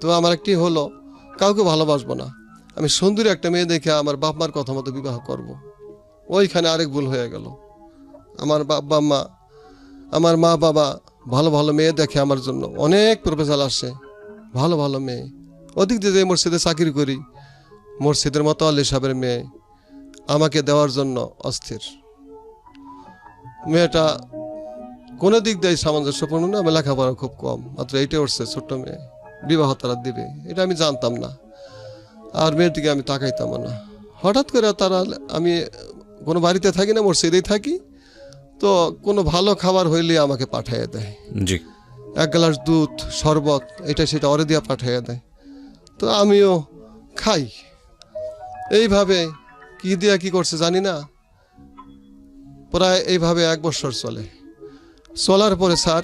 তো আমার একটি হলো, কাউকে ভালোবাসবো না, আমি সুন্দরী একটা মেয়ে দেখে আমার বাপ মার কথা মতো বিবাহ করব। ওইখানে আরেক ভুল হয়ে গেল। আমার মা বাবা ভালো ভালো মেয়ে দেখে আমার জন্য, অনেক প্রপোজাল আসে, ভালো ভালো মেয়ে। ওদিক দিয়ে যে মসজিদে চাকরি করি, মসজিদের মতো আলী সাহেবের মেয়ে আমাকে দেওয়ার জন্য অস্থির। মেয়েটা কোনো দিক দিয়ে সামঞ্জস্যপূর্ণ না, আমি লেখাপড়া খুব কম, মাত্র 8-এ উঠছে, ছোট্ট মেয়ে, বিবাহ তারা দিবে এটা আমি জানতাম না। আর মেয়েটিকে আমি তাকাইতাম না। হঠাৎ করে তারা, আমি কোনো বাড়িতে থাকি না, মসজিদেই থাকি, তো কোনো ভালো খাবার হইলে আমাকে পাঠিয়ে দেয়। জি, 1 গ্লাস দুধ, শরবত, এটা সেটা অরে দিয়া পাঠিয়ে দেয়। তো আমিও খাই। এইভাবে কি দিয়া কি করছে জানি না, প্রায় এইভাবে 1 বছর চলে। চলার পরে স্যার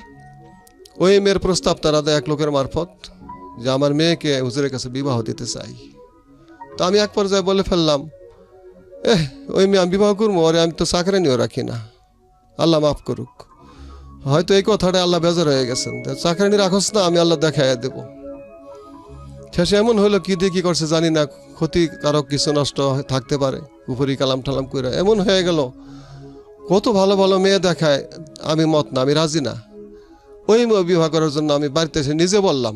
ওই মেয়ের প্রস্তাব তারা দেয় এক লোকের মারফত, যে আমার মেয়েকে হুজুরের কাছে বিবাহ দিতে চাই। তো আমি এক পর্যায়ে বলে ফেললাম, ওই মেয়ে আমি বিবাহ করবো, ওরে আমি তো চাকরি নিয়েও রাখি না, আল্লাহ মাফ করুক। হয়তো এই কথাটা আল্লাহ বেজার হয়ে গেছেন, চাকরি নিয়ে রাখোস না, আমি আল্লাহ দেখাই দেবো। শেষে এমন হলো, কি দিয়ে কি করছে জানি না, ক্ষতিকারক কিছু নষ্ট থাকতে পারে, উপরি কালাম টালাম করে এমন হয়ে গেল। কত ভালো ভালো মেয়ে দেখায়, আমি মত না, আমি রাজি না। ওই মেয়ে বিবাহ করার জন্য আমি বাড়িতে এসে নিজে বললাম,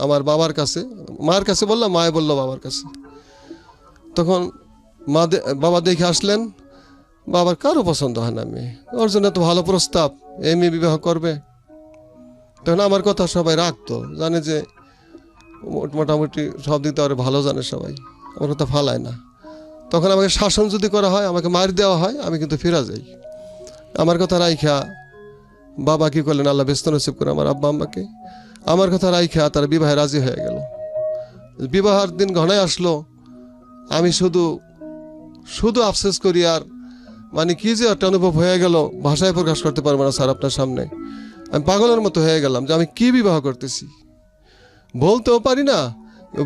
আমার বাবার কাছে, মার কাছে বললাম, মায়ে বললো বাবার কাছে। তখন বাবা দেখে আসলেন, বাবার কারো পছন্দ হয় না মেয়ে, ওর জন্য তো ভালো প্রস্তাব, এই মেয়ে বিবাহ করবে। তখন আমার কথা সবাই রাখতো, জানে যে মোটামুটি সব দিক দিয়ে ভালো জানে সবাই, আমার কথা ফালায় না। তখন আমাকে শাসন যদি করা হয়, আমাকে মার দেওয়া হয়, আমি কিন্তু ফিরা যাই। আমার কথা রাইখা বাবা কি করলেন, আল্লাহ ব্যস্ত নসিব করে আমার আব্বা আম্মাকে, আমার কথা রাইখা তারা বিবাহে রাজি হয়ে গেল। বিবাহের দিন ঘনায় আসলো, আমি শুধু আফসোস করি। আর মানে কি যে একটা অনুভব হয়ে গেল, ভাষায় প্রকাশ করতে পারবো না স্যার আপনার সামনে। আমি পাগলের মতো হয়ে গেলাম যে আমি কি বিবাহ করতেছি, বলতেও পারি না,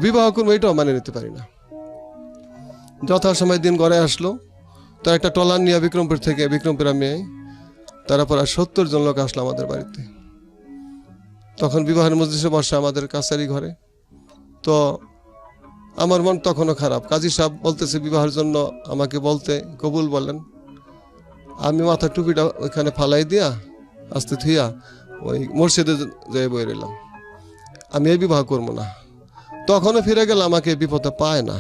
বিবাহ করবো এটাও মানে নিতে পারি না। যথাসময় দিন গড়ে আসলো, তার একটা ট্রলার নিয়ে বিক্রমপুর থেকে, বিক্রমপুর মেয়ে, তারা প্রায় 70 জন লোক আসলো আমাদের বাড়িতে। তখন বিবাহের মজলিসে বসে আমাদের কাছারি ঘরে। তো আমার মন তখনও খারাপ। কাজী সাহেব বলতেছে বিবাহের জন্য আমাকে বলতে কবুল বলেন। আমি মাথার টুপিটা ওইখানে ফালাই দিয়া আস্তে থুইয়া ওই মসজিদে যেয়ে বই রইলাম, আমি এই বিবাহ করবো না। তখনও ফিরে গেলে আমাকে বিপদে পায় না।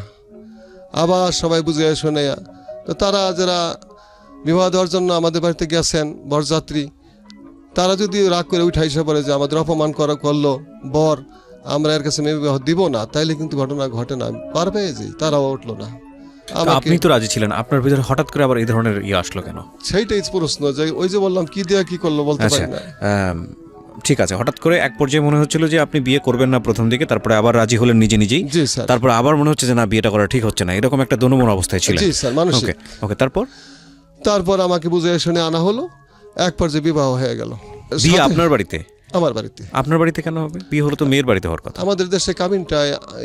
আবার সবাই বুঝিয়ে শুনে, তো তারা যারা বিবাহ দেওয়ার জন্য আমাদের বাড়িতে গেছেন বরযাত্রী, তারা যদি রাগ করে উঠাইসে পড়ে যে আমাদের অপমান করলো বর, আমরা এর কাছে মেয়ে বিবাহ দিব না, তাইলে কিন্তু ঘটনা ঘটে না, পার পেয়ে যাই। তারাও উঠলো না। তো আপনি তো রাজি ছিলেন, আপনার ভিতরে হঠাৎ করে আবার এই ধরনের আসলো কেন? সেইটাই প্রশ্ন, যে ওই যে বললাম কি দেয়া কি করলো বলতে আচ্ছা, পারি না। ঠিক আছে, হঠাৎ করে এক পর্যায়ে মনে হচ্ছিল যে আপনি বিয়ে করবেন না প্রথম দিকে, তারপরে আবার রাজি হলেন নিজে নিজেই, জি স্যার। তারপর আবার মনে হচ্ছে যে না বিয়েটা করা ঠিক হচ্ছে না, এরকম একটা দোনমন অবস্থায় ছিলেন। জি স্যার, মানসিক। ওকে ওকে, তারপর আমাকে বুঝে শুনে আনা হলো, এক পর্যায়ে বিবাহ হয়ে গেল। বিয়ে সাথে- আপনার বাড়িতে? আমার বাড়িতে। আপনার বাড়িতে কেন হবে? বিয়ে হলো তো মেয়ের বাড়িতে হওয়ার কথা। আমাদের দেশে কাবিনটা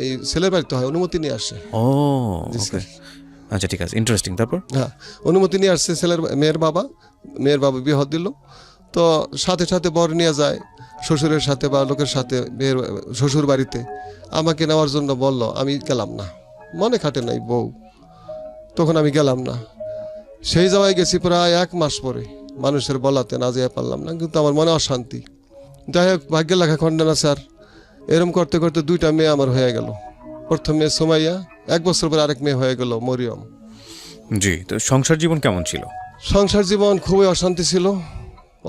এই ছেলের বাড়িতে হয়, অনুমতি নিয়ে আসে। ও ওকে, আচ্ছা ঠিক আছে, ইন্টারেস্টিং। তারপর? হ্যাঁ, অনুমতি নিয়ে আসছে মেয়ের বাবা বিবাহ দিল। তো সাথে সাথে বর নিয়ে যায় শ্বশুরের সাথে বা লোকের সাথে মেয়ের শ্বশুর বাড়িতে। আমাকে নেওয়ার জন্য বলল, আমি গেলাম না, মনে খাটে নাই বউ, তখন আমি গেলাম না। সেই জায়গায় গেছি প্রায় 1 মাস পরে, মানুষের বলাতে না যেয়ে পারলাম না, কিন্তু আমার মনে অশান্তি। যাই হোক, ভাগ্যের লেখা খণ্ডে না স্যার। এরম করতে করতে 2টা মেয়ে আমার হয়ে গেল। প্রথম মেয়ে সুমাইয়া, 1 বছর পরে আরেক মেয়ে হয়ে গেল মরিয়ম। জি, তো সংসার জীবন কেমন ছিল? সংসার জীবন খুবই অশান্তি ছিল।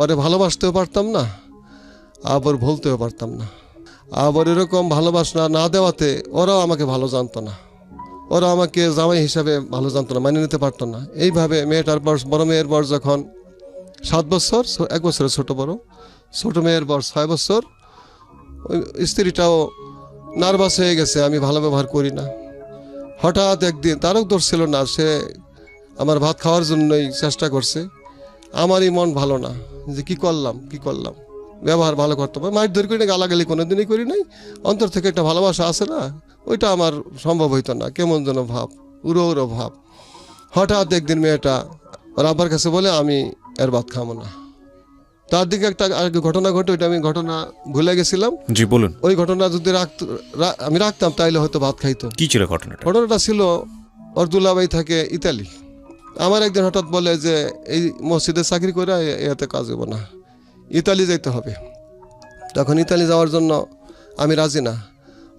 ওরে ভালোবাসতেও পারতাম না, আবার ভুলতেও পারতাম না। আবার এরকম ভালোবাসা না দেওয়াতে ওরাও আমাকে ভালো জানতো না, ওরা আমাকে জামাই হিসাবে ভালো জানতো না, মানিয়ে নিতে পারতো না। এইভাবে মেয়েটার বয়স, বড় মেয়ের বয়স যখন 7 বছর, 1 বছরের ছোট বড়, ছোট মেয়ের বয়স 6 বছর, ওই স্ত্রীটাও নার্ভাস হয়ে গেছে, আমি ভালো ব্যবহার করি না। হঠাৎ একদিন, তারও দোষ ছিল না, সে আমার ভাত খাওয়ার জন্যই চেষ্টা করছে। আমারই মন ভালো না, যে কি করলাম, ব্যবহার ভালো করতে হবে, মাইট ধরে করি না, গালাগালি কোনোদিনই করি নাই। অন্তর থেকে একটা ভালোবাসা আছে না, ওইটা আমার সম্ভব হইতো না, কেমন যেন ভাব, উড়ো ভাব। হঠাৎ একদিন মেয়েটা ওর আব্বার কাছে বলে, আমি এর ভাত খাবো না। তার দিকে একটা আগে ঘটনা ঘটে, ওইটা আমি ঘটনা ভুলে গেছিলাম। জি বলুন। ওই ঘটনা যদি আমি রাখতাম, তাইলে হয়তো ভাত খাইতো। কি ছিল ঘটনাটা? ঘটনাটা ছিল, ওর দুলাভাই থাকে ইতালি। আমার একদিন হঠাৎ বলে যে এই মসজিদে চাকরি করে এতে কাজ হবো না, ইতালি যাইতে হবে। তখন ইতালি যাওয়ার জন্য আমি রাজি না।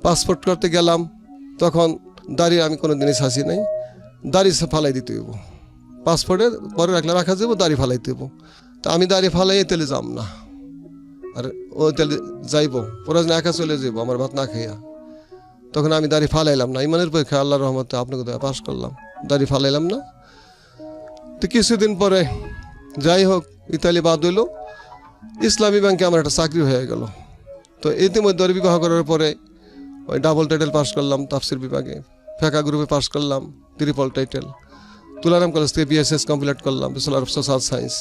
পাসপোর্ট করতে গেলাম, তখন দাড়ি আমি কোনো দিনই ছাঁচি নাই, দাড়ি ফালাই দিতে হইব। পাসপোর্টে পরে রাখা যাবো, দাড়ি ফালাইতে হইব। তা আমি দাড়ি ফালাই ইতালি যাম না, আর ও ইতালি যাইব, পরে একা চলে যাইব আমার ভাত না খাইয়া। তখন আমি দাড়ি ফালাইলাম না, ইমানের পরীক্ষা আল্লাহর রহমতে আপনাকে পাস করলাম, দাড়ি ফালাইলাম না। তো কিছুদিন পরে যাই হোক, ইতালি বাদ হইল, ইসলামী ব্যাংকে আমার একটা চাকরি হয়ে গেল। তো ইতিমধ্যে বিবাহ করার পরে ওই ডাবল টাইটেল পাস করলাম তাফসির বিভাগে, ফেকা গ্রুপে পাস করলাম, ট্রিপল টাইটেল, তুলারাম কলেজ থেকে BSS কমপ্লিট করলাম, ব্যাচেলর অফ সোশ্যাল সায়েন্স।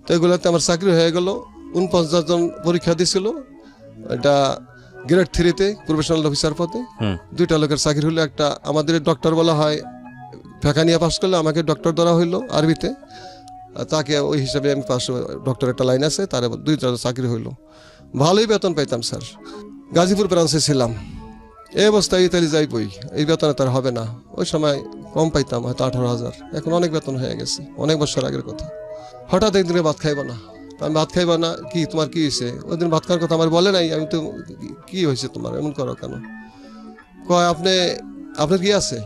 তো এগুলোতে আমার চাকরি হয়ে গেল। 49 জন পরীক্ষা দিছিল, এটা গ্রেড 3-তে প্রফেশনাল অফিসার পদে। 2টা লোকের চাকরি হলো, একটা আমাদের ডক্টর বলা হয়, ফেকা নিয়ে পাস করলে আমাকে ডক্টর ধরা হইলো আরবিতে, তাকে ওই হিসাবে আমি পাস, ডক্টর একটা লাইন আছে, তার 2টা চাকরি হইলো। ভালোই বেতন পাইতাম স্যার। গাজীপুর ব্রাঞ্চে ছিলাম। এই অবস্থায় ইতালি যাইবই, এই বেতনে তার হবে না। ওই সময় কম পাইতাম, হয়তো 18,000, এখন অনেক বেতন হয়ে গেছে, অনেক বছর আগের কথা। হঠাৎ একদিনে ভাত খাইব না, আমি ভাত খাইব না, কি তোমার কি হয়েছে? ওই দিন ভাত খাওয়ার কথা আমার বলে নাই। আমি তো, কি হয়েছে তোমার, এমন করো কেন? কয়, আপনার কি আছে?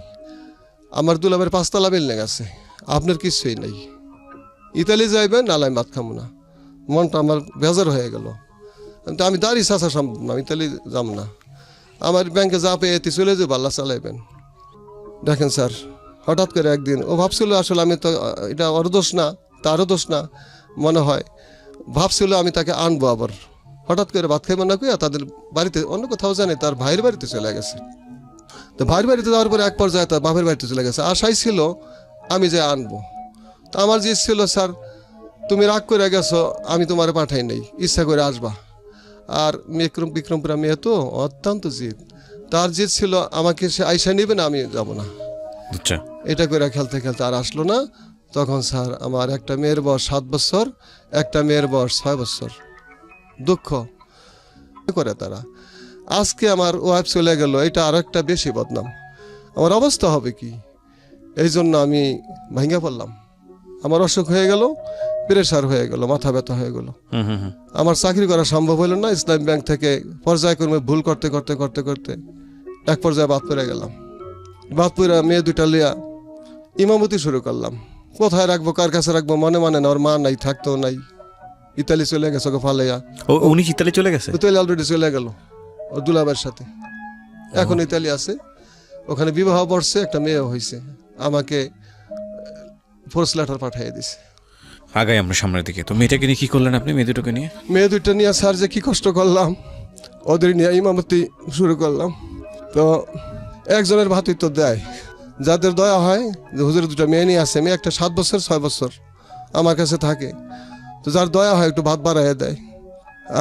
আমার দুলাভের 5তলা বিল্ডিং আছে, আপনার কিছুই নেই, ইতালি যাইবেন, নাহলে আমি ভাত খাবো না। মনটা আমার বেজার হয়ে গেল। তো আমি দাঁড়ি চাষা সম্ভব না, ইতালি যাব না, আমার ব্যাংকে যা পেয়ে এতে চলে যাবো, আল্লাহ চালাইবেন। দেখেন স্যার, হঠাৎ করে একদিন ও ভাবছিল, আসলে আমি তো, এটা ওর দোষ না, তারও দোষ না মনে হয়, ভাবছিল আমি তাকে আনবো আবার। হঠাৎ করে ভাত খাইব না কইয়া তাদের বাড়িতে, অন্য কোথাও জানে, তার ভাইয়ের বাড়িতে চলে গেছে। তো ভাইয়ের বাড়িতে যাওয়ার পরে এক পর্যায়ে তার বাপের বাড়িতে চলে গেছে। আশাই ছিল আমি যে আনবো। তো আমার যে ছিল, স্যার তুমি রাগ করে গেছো, আমি তোমার পাঠাই নেই, ইচ্ছা করে আসবা। আর বিক্রমপুরা মেয়ে তো অত্যন্ত জিদ, তার জিদ ছিল আমাকে সে আইসা নিবে না, আমি যাব না। আচ্ছা, এটা করে খেলতে খেলতে আর আসলো না। তখন স্যার আমার একটা মেয়ের বয়স 7 বছর, একটা মেয়ের বয়স 6 বছর। দুঃখ, করে তারা। আজকে আমার ওয়াইফ চলে গেল, এটা আর একটা বেশি বদনাম, আমার অবস্থা হবে কি? এই জন্য আমি ভেঙে পড়লাম। আমার অসুখ হয়ে গেল, প্রেশার হয়ে গেল, মাথা ব্যথা হয়ে গেল। আমার চাকরি করা সম্ভব হলো না। ইসলাম ব্যাংক থেকে পর্যায়ক্রমে ভুল করতে করতে করতে করতে এক পর্যায়ে বাদ পড়ে গেলাম। বাদ পড়ে মেয়ে দুইটা লিয়া ইমামতি শুরু করলাম। কোথায় রাখবো, কার কাছে রাখবো, মনে মানে না। ওর মা নাই, থাকতেও নাই, ইতালি চলে গেছে ওকে ফালাইয়া। উনি ইতালি চলে গেছে? ইতালি অলরেডি চলে গেল ওর দুলাবের সাথে, এখন ইতালি আছে। ওখানে বিবাহ বর্ষে একটা মেয়ে হয়েছে, আমাকে ফোর্স লেটার পাঠিয়ে দিছে। আগাই আমরা সামনের দিকে। তো মেয়েটাকে নিয়ে কি করলেন আপনি, মেয়ে দুটোকে নিয়ে? মেয়ে দুইটা নিয়ে স্যার যে কি কষ্ট করলাম, ওদের নিয়ে ইমামতি শুরু করলাম। তো একজনের ভাতই তো দেয়, যাদের দয়া হয় যে হুজুরের দুটো মেয়ে নিয়ে আসে। মেয়ে একটা 7 বছর 6 বছর আমার কাছে থাকে, তো যার দয়া হয় একটু ভাত বাড়াইয়া দেয়।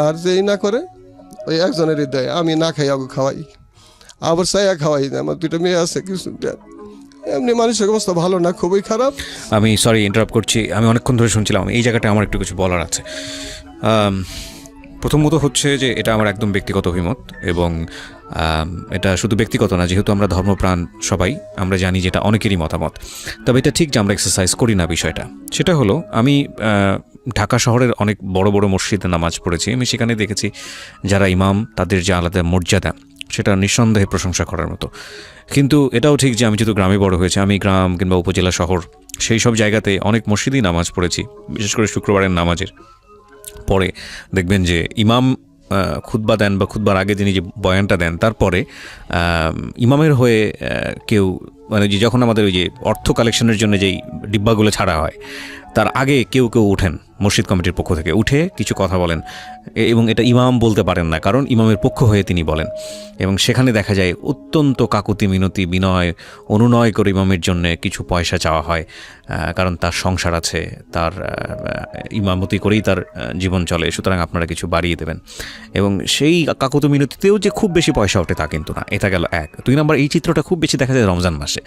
আর যেই না করে ওই একজনেরই দেয়। আমি না খাই, আগে খাওয়াই, আবার চাইয়া খাওয়াই না। আমার দুটো মেয়ে আছে, কিছু এমনি মানুষের অবস্থা ভালো না, খুবই খারাপ। আমি সরি ইন্টারাপ্ট করছি, আমি অনেকক্ষণ ধরে শুনছিলাম। এই জায়গাটা আমার একটু কিছু বলার আছে। প্রথমত হচ্ছে যে এটা আমার একদম ব্যক্তিগত অভিমত, এবং এটা শুধু ব্যক্তিগত না, যেহেতু আমরা ধর্মপ্রাণ সবাই, আমরা জানি যে এটা অনেকেরই মতামত। তবে এটা ঠিক যে আমরা এক্সারসাইজ করি না বিষয়টা। সেটা হলো, আমি ঢাকা শহরের অনেক বড় বড় মসজিদে নামাজ পড়েছি। আমি সেখানে দেখেছি যারা ইমাম, তাদের যে আলাদা মর্যাদা, সেটা নিঃসন্দেহে প্রশংসা করার মতো। কিন্তু এটাও ঠিক যে আমি যেহেতু গ্রামে বড় হয়েছি, আমি গ্রাম কিংবা উপজেলা শহর সেই সব জায়গাতে অনেক মসজিদেই নামাজ পড়েছি, বিশেষ করে শুক্রবারের নামাজের পরে দেখবেন যে ইমাম খুতবা দেন, বা খুতবার আগে যিনি যে বয়ানটা দেন, তারপরে ইমামের হয়ে কেউ, মানে যে যখন আমাদের ওই যে অর্থ কালেকশনের জন্য যেই ডিব্বাগুলো ছাড়া হয়, তার আগে কেউ কেউ উঠেন মসজিদ কমিটির পক্ষ থেকে, উঠে কিছু কথা বলেন। এবং এটা ইমাম বলতে পারেন না, কারণ ইমামের পক্ষ হয়ে তিনি বলেন। এবং সেখানে দেখা যায় অত্যন্ত কাকুতি মিনতি, বিনয় অনুনয় করে ইমামের জন্য কিছু পয়সা চাওয়া হয়, কারণ তার সংসার আছে, তার ইমামতি করেই তার জীবন চলে, সুতরাং আপনারা কিছু বাড়িয়ে দেবেন। এবং সেই কাকুতি মিনতিতেও যে খুব বেশি পয়সা ওঠে তা কিন্তু না। এটা গেল এক। 2 নম্বর, এই চিত্রটা খুব বেশি দেখা যায় রমজান মাসে।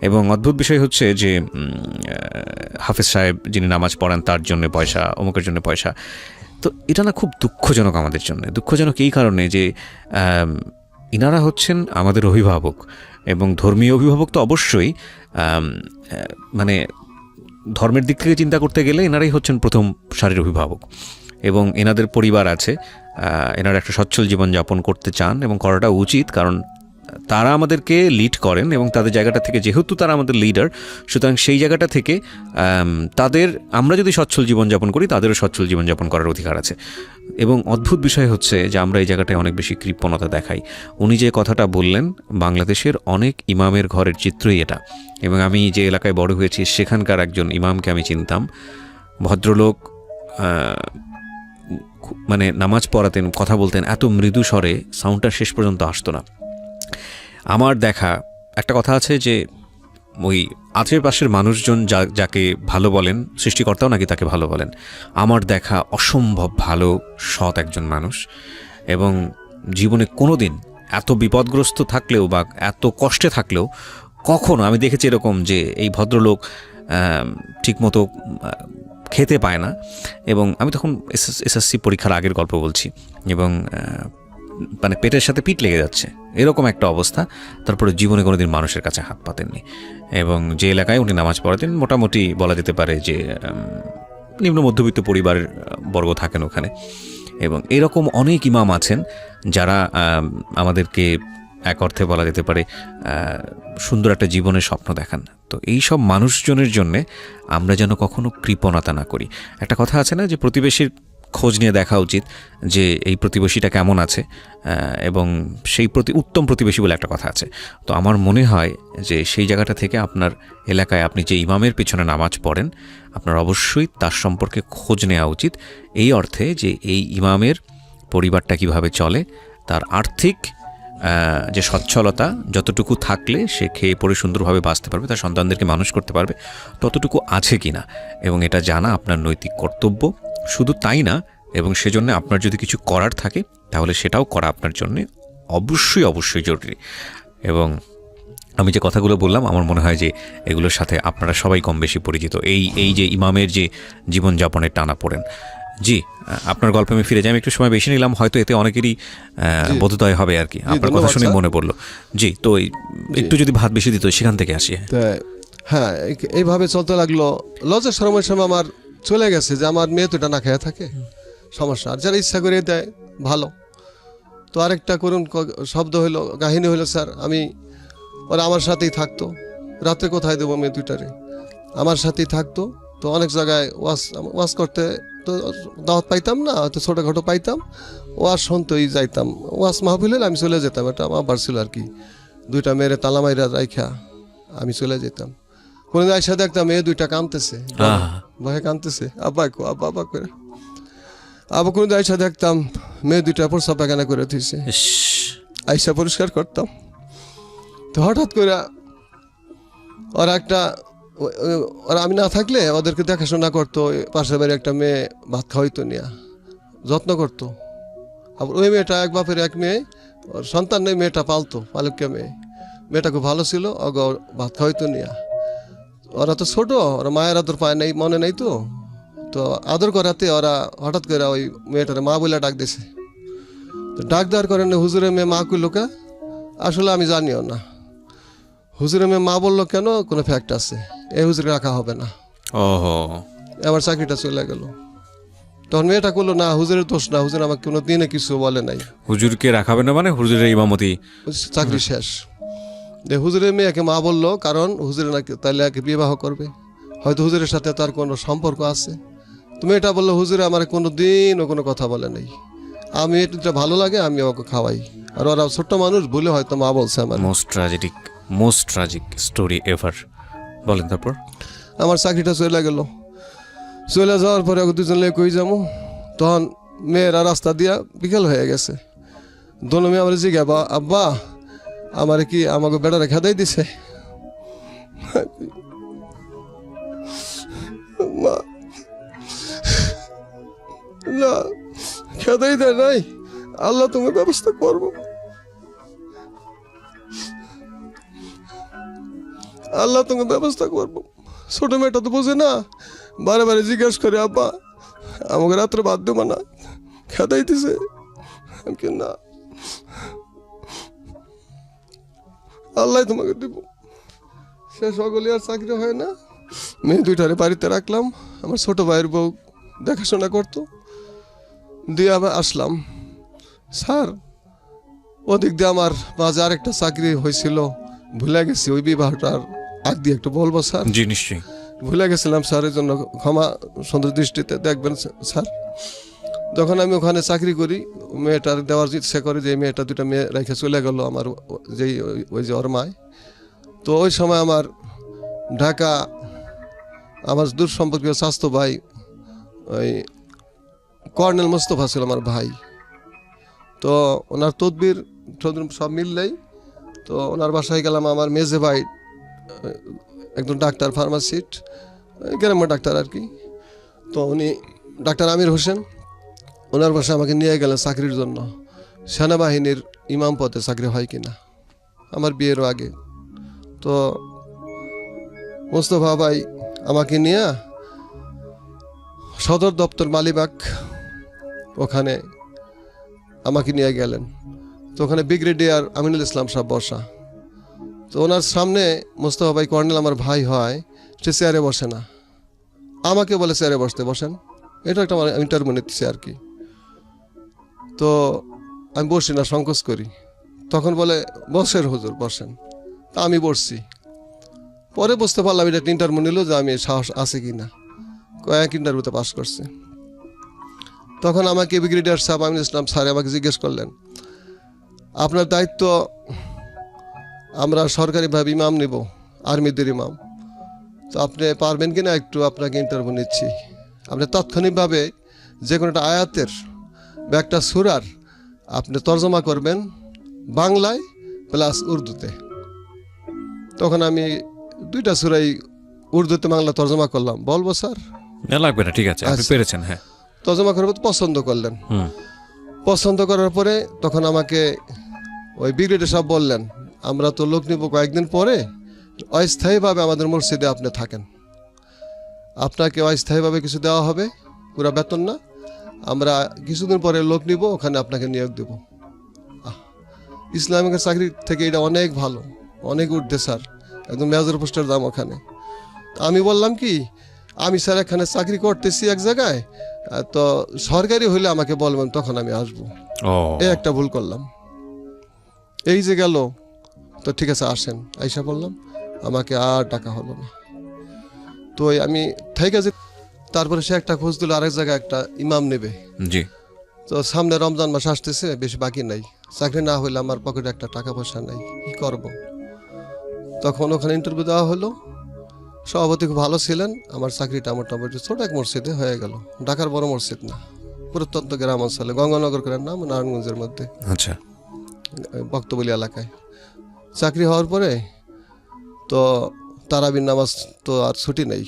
এবং অদ্ভুত বিষয় হচ্ছে যে হাফেজ সাহেব যিনি নামাজ পড়ান, তার জন্য পয়সা, অমুকের জন্য পয়সা। তো এটা না খুব দুঃখজনক আমাদের জন্য। দুঃখজনক এই কারণে যে ইনারা হচ্ছেন আমাদের অভিভাবক, এবং ধর্মীয় অভিভাবক তো অবশ্যই, মানে ধর্মের দিক থেকে চিন্তা করতে গেলে এনারাই হচ্ছেন প্রথম সারির অভিভাবক। এবং এনাদের পরিবার আছে, এনারা একটা সচ্ছল জীবনযাপন করতে চান, এবং করাটা উচিত, কারণ তারা আমাদেরকে লিড করেন, এবং তাদের জায়গাটা থেকে, যেহেতু তারা আমাদের লিডার, সুতরাং সেই জায়গাটা থেকে তাদের, আমরা যদি সচ্ছল জীবনযাপন করি, তাদেরও সচ্ছল জীবনযাপন করার অধিকার আছে। এবং অদ্ভুত বিষয় হচ্ছে যে আমরা এই জায়গাটায় অনেক বেশি কৃপণতা দেখাই। উনি যে কথাটা বললেন, বাংলাদেশের অনেক ইমামের ঘরের চিত্রই এটা। এবং আমি যে এলাকায় বড় হয়েছি, সেখানকার একজন ইমামকে আমি চিনতাম। ভদ্রলোক, মানে নামাজ পড়াতেন, কথা বলতেন এত মৃদু স্বরে, সাউন্ডটা শেষ পর্যন্ত আসতো না। আমার দেখা একটা কথা আছে যে ওই আশেপাশের মানুষজন যাকে ভালো বলেন, সৃষ্টিকর্তাও নাকি তাকে ভালো বলেন। আমার দেখা অসম্ভব ভালো, সৎ একজন মানুষ। এবং জীবনে কোনো দিন এত বিপদগ্রস্ত থাকলেও বা এত কষ্টে থাকলেও কখনো আমি দেখেছি এরকম যে এই ভদ্রলোক ঠিকমতো খেতে পায় না। এবং আমি তখন এসএসসি পরীক্ষার আগের গল্প বলছি, এবং মানে পেটের সাথে পিঠ লেগে যাচ্ছে, এরকম একটা অবস্থা। তারপরে জীবনে কোনোদিন মানুষের কাছে হাত পাতেননি। এবং যে এলাকায় উনি নামাজ পড়াতেন, মোটামুটি বলা যেতে পারে যে নিম্ন মধ্যবিত্ত পরিবারের বর্গ থাকেন ওখানে। এবং এরকম অনেক ইমাম আছেন যারা আমাদেরকে এক অর্থে বলা যেতে পারে সুন্দর একটা জীবনের স্বপ্ন দেখান। তো এই সব মানুষজনের জন্যে আমরা যেন কখনো কৃপণতা না করি। একটা কথা আছে না যে প্রতিবেশীর খোঁজ নিয়ে দেখা উচিত যে এই প্রতিবেশীটা কেমন আছে, এবং সেই উত্তম প্রতিবেশী বলে একটা কথা আছে। তো আমার মনে হয় যে সেই জায়গাটা থেকে আপনার এলাকায় আপনি যে ইমামের পেছনে নামাজ পড়েন, আপনার অবশ্যই তার সম্পর্কে খোঁজ নেওয়া উচিত, এই অর্থে যে এই ইমামের পরিবারটা কিভাবে চলে, তার আর্থিক যে সচ্ছলতা যতটুকু থাকলে সে খেয়ে পড়ে সুন্দরভাবে বাঁচতে পারবে, তার সন্তানদেরকে মানুষ করতে পারবে, ততটুকু আছে কিনা, এবং এটা জানা আপনার নৈতিক কর্তব্য। শুধু তাই না, এবং সেজন্য আপনার যদি কিছু করার থাকে তাহলে সেটাও করা আপনার জন্য অবশ্যই অবশ্যই জরুরি। এবং আমি যে কথাগুলো বললাম, আমার মনে হয় যে এগুলোর সাথে আপনারা সবাই কম বেশি পরিচিত। এই যে ইমামের যে জীবনযাপনের টানাপোড়েন, জি, আপনার গল্পে আমি ফিরে যাই। আমি একটু সময় বেশি নিলাম, হয়তো এতে অনেকেরই বোধোদয় হবে আর কি। আপনার কথা ধন্যবাদ, শুনে স্যার। মনে পড়লো। জি, তো একটু যদি ভাত বেশি দিত সেখান থেকে আসি। তা হ্যাঁ, এইভাবে চলতে লাগলো। লজের সময় আমার চলে গেছে যে আমার মেয়ে তো এটা না খেয়ে থাকে, সমস্যা। আর যারা ইচ্ছা করে দেয় ভালো। তো আরেকটা করুন শব্দ হইলো, কাহিনী হইলো স্যার, ওরা আমার সাথেই থাকতো। রাত্রে কোথায় দেবো মেয়ে দুইটারে, আমার সাথেই থাকতো। তো অনেক জায়গায় ওয়াজ করতে তো দাওয়াত পাইতাম না, হয়তো ছোটোখাটো পাইতাম, ওয়াজ শুনতেই যাইতাম। ওয়াজ মাহফিল হলে আমি চলে যেতাম, এটা আমার আবার ছিল আর কি। দুইটা মেয়েরে তালা মাইরা রাইখা আমি চলে যেতাম। কোনদিন আইসা দেখতাম মেয়ে দুইটা কাঁদতেছে, ভয়ে কাঁদতেছে, আব্বা কো আব্বা আব্বা করে। আবার কোনদিন আইসা দেখতাম মেয়ে দুইটা প্রস্রাব পায়খানা করে দিয়েছে, আইসা পরিষ্কার করতাম। তো হঠাৎ করে ওরা আমি না থাকলে ওদেরকে দেখাশোনা করতো। পাশের বাড়ি একটা মেয়ে ভাত খাওয়াইতো নিয়া, যত্ন করতো। আবার ওই মেয়েটা এক বাপের এক মেয়ে, ওর সন্তান নেই, মেয়েটা পালুকে মেয়েটা খুব ভালো ছিল, ভাত খাওয়াইতো নিয়া। ওরা তো ছোট, ওরা মায়ের আদর পায় নাই, মনে নেই। তো তো আদর করাতে ওরা হঠাৎ করে ওই মেয়েটারে মা বলে ডাক দিছে। তো ডাক দেওয়ার কারণে হুজুরের মেয়ে মা কইল কা, আসলে আমি জানিও না। হুজুরের মেয়ে মা বললো কেন, কোনো ফ্যাক্ট আছে, এই হুজুরে রাখা হবে না। ওহো, আমার চাকরিটা চলে গেল। তখন মেয়েটা করলো না, হুজুরের দোষ না, হুজুর আমাকে কোনো দিনে কিছু বলে নাই। হুজুরকে রাখাবে না মানে হুজুরের ইমামতি চাকরি শেষ। যে হুজুরের মেয়েকে মা বললো, কারণ হুজুরের নাকি তাহলে একে বিবাহ করবে, হয়তো হুজুরের সাথে তার কোনো সম্পর্ক আছে। তুমি এটা বললো, হুজুরে আমার কোনো দিনও কোনো কথা বলে নাই, আমি এটা ভালো লাগে আমি ওকে খাওয়াই। আর ওরা ছোট্ট মানুষ বলে হয়তো মা বলছে আমার। Most tragic story ever. বলেন তারপর। আমার চাকরিটা চলে গেল। চলে যাওয়ার পরে দুজন লেগে কই যাবো, তখন মেয়েরা রাস্তা দিয়া বিকেল হয়ে গেছে। দোনো মেয়ে আমার জিজ্ঞাবা, আব্বা আমার কি আমাকে বেড়ারে খেদাই দিছে? মা, না খেদাই দেয় নাই, আল্লাহ তুমি ব্যবস্থা করবো, আল্লাহ তুমি ব্যবস্থা করবো। ছোট মেয়েটা তো বোঝে না, বারে বারে জিজ্ঞেস করে, আব্বা আমাকে রাত্রে বাদ দেবো না, খেদাই দিছে। না, আল্লাহ তোমাকে দিব। সে সকলে আর চাকরি হয় না। মেয়ে দুইটারে বাড়িতে রাখলাম, আমার ছোট ভাইয়ের বউ দেখাশোনা করতো, দিয়ে আবার আসলাম। স্যার ওদিক দিয়ে আমার মাঝে আরেকটা চাকরি হয়েছিল, ভুলে গেছি, ওই বিবাহটার আগ দিয়ে একটু বলবো স্যার? জি নিশ্চয়ই। ভুলে গেছিলাম স্যার, এর জন্য ক্ষমা সুন্দর দৃষ্টিতে দেখবেন স্যার। যখন আমি ওখানে চাকরি করি, মেয়েটার দেওয়ার ইচ্ছে করে, যে মেয়েটা দুটা মেয়ে রেখে চলে গেল আমার, যেই ওই যে ওর মায়। তো ওই সময় আমার ঢাকা আমার দূর সম্পর্কীয় স্বাস্থ্য ভাই, ওই কর্নেল মোস্তফা ছিল আমার ভাই। তো ওনার তদবির সব মিললেই তো ওনার বাসায় গেলাম। আমার মেজে ভাই একজন ডাক্তার, ফার্মাসিস্ট, গ্রাম্য ডাক্তার আর কি। তো উনি ডাক্তার আমির হোসেন, ওনার বাসায় আমাকে নিয়ে গেলেন চাকরির জন্য। সেনাবাহিনীর ইমাম পদে চাকরি হয় কিনা, আমার বিয়েরও আগে। তো মোস্তফা ভাই আমাকে নিয়ে সদর দপ্তর মালিবাগ, ওখানে আমাকে নিয়ে গেলেন। তো ওখানে ব্রিগেডিয়ার আমিনুল ইসলাম সাহেব বসা। তো ওনার সামনে মোস্তফা ভাই কর্নেল আমার ভাই হয়, সে চেয়ারে বসে না, আমাকে বলে চেয়ারে বসেন। এটা একটা আমার ইন্টারভিউ নিচ্ছে আর কি। তো আমি বসি না, সংকোচ করি। তখন বলে বসেন হুজুর বসেন। তা আমি বসছি। পরে বুঝতে পারলাম এটা একটা ইন্টারভিউ নিল, যে আমি সাহস আছে কি না, কয়েক ইন্টারভিউতে পাস করছে। তখন আমাকে ব্রিগেডিয়ার সাহেব আমিনুল ইসলাম স্যার আমাকে জিজ্ঞেস করলেন, আপনার দায়িত্ব, আমরা সরকারিভাবে ইমাম নিব, আর্মিদের ইমাম, তো আপনি পারবেন কিনা একটু, আপনাকে ইন্টারভিউ নিচ্ছি। আপনি তাৎক্ষণিকভাবে যে কোনো একটা আয়াতের বা একটা সূরার আপনি তর্জমা করবেন বাংলায় প্লাস উর্দুতে। তখন আমি দুইটা সূরাই উর্দুতে বাংলা তর্জমা করলাম। বলবো স্যার? না লাগবে না, ঠিক আছে, আপনি পেরেছেন। হ্যাঁ, তর্জমা করবো, পছন্দ করলেন। পছন্দ করার পরে তখন আমাকে ওই ব্রিগেডিয়ার সাহেব বললেন, আমরা তো লোক নিব কয়েকদিন পরে, অস্থায়ীভাবে আমাদের মসজিদে আপনি থাকেন, আপনাকে অস্থায়ীভাবে কিছু দেওয়া হবে, পুরা বেতন না, আমরা কিছুদিন পরে লোক নিব, ওখানে আপনাকে নিয়োগ দেব। ইসলামিকের চাকরি থেকে এটা অনেক ভালো, অনেক ঊর্ধ্বে স্যার, একদম মেজর পোস্টের দাম ওখানে। আমি বললাম কি, আমি স্যার এখানে চাকরি করতেছি এক জায়গায়, তো সরকারি হইলে আমাকে বলবেন, তখন আমি আসবো। ও এই একটা ভুল করলাম। এই যে গেল, তো ঠিক আছে আসেন, আইসা বললাম, আমাকে আর টাকা হলো না। তো আমি ঠিক আছে, তারপরে সে একটা খোঁজ দিল আরেক জায়গায় একটা ইমাম নেবে। জি, তো সামনে রমজান মাস আসতেছে, বেশি বাকি নাই, চাকরি না হইলে আমার পকেটে একটা টাকা পয়সা নাই, কি করব। তখন ওখানে ইন্টারভিউ দেওয়া হলো, সভাপতি খুব ভালো ছিলেন, আমার চাকরিটা মোটামুটি ছোট এক মসজিদে হয়ে গেল। ঢাকার বড় মসজিদ না, প্রত্যন্ত গ্রাম অঞ্চলে, গঙ্গানগর করার নাম, নারায়ণগঞ্জের মধ্যে, আচ্ছা, বক্তবলী এলাকায়। চাকরি হওয়ার পরে তো তারাবির নামাজ তো আর ছুটি নেই,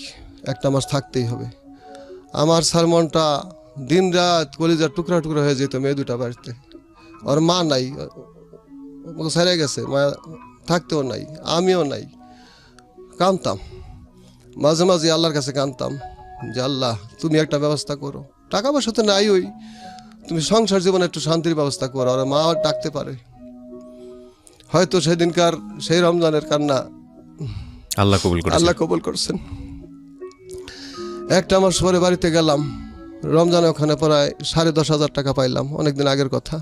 একটা মাস থাকতেই হবে। আমার স্যার মনটা দিন রাত কলিজার টুকরা টুকরা হয়ে যেত মেয়ে দুটা বাড়িতে। ওর মা নাই, ওকে ছেড়ে গেছে, মা থাকতেও নাই, আমিও নাই। কাঁদতাম মাঝে মাঝে, আল্লাহর কাছে কাঁদতাম যে আল্লাহ তুমি একটা ব্যবস্থা করো, টাকা পয়সা তো নাই, ওই তুমি সংসার জীবনে একটু শান্তির ব্যবস্থা করো। আর মা ডাকতে পারে, হয়তো সেদিনকার সেই রমজানের কান্না আল্লাহ কবুল করেছেন। আল্লাহ কবুল করছেন। একটা মাস পরে বাড়িতে গেলাম, রমজানে ওখানে প্রায় 10,500 টাকা পাইলাম, অনেকদিন আগের কথা।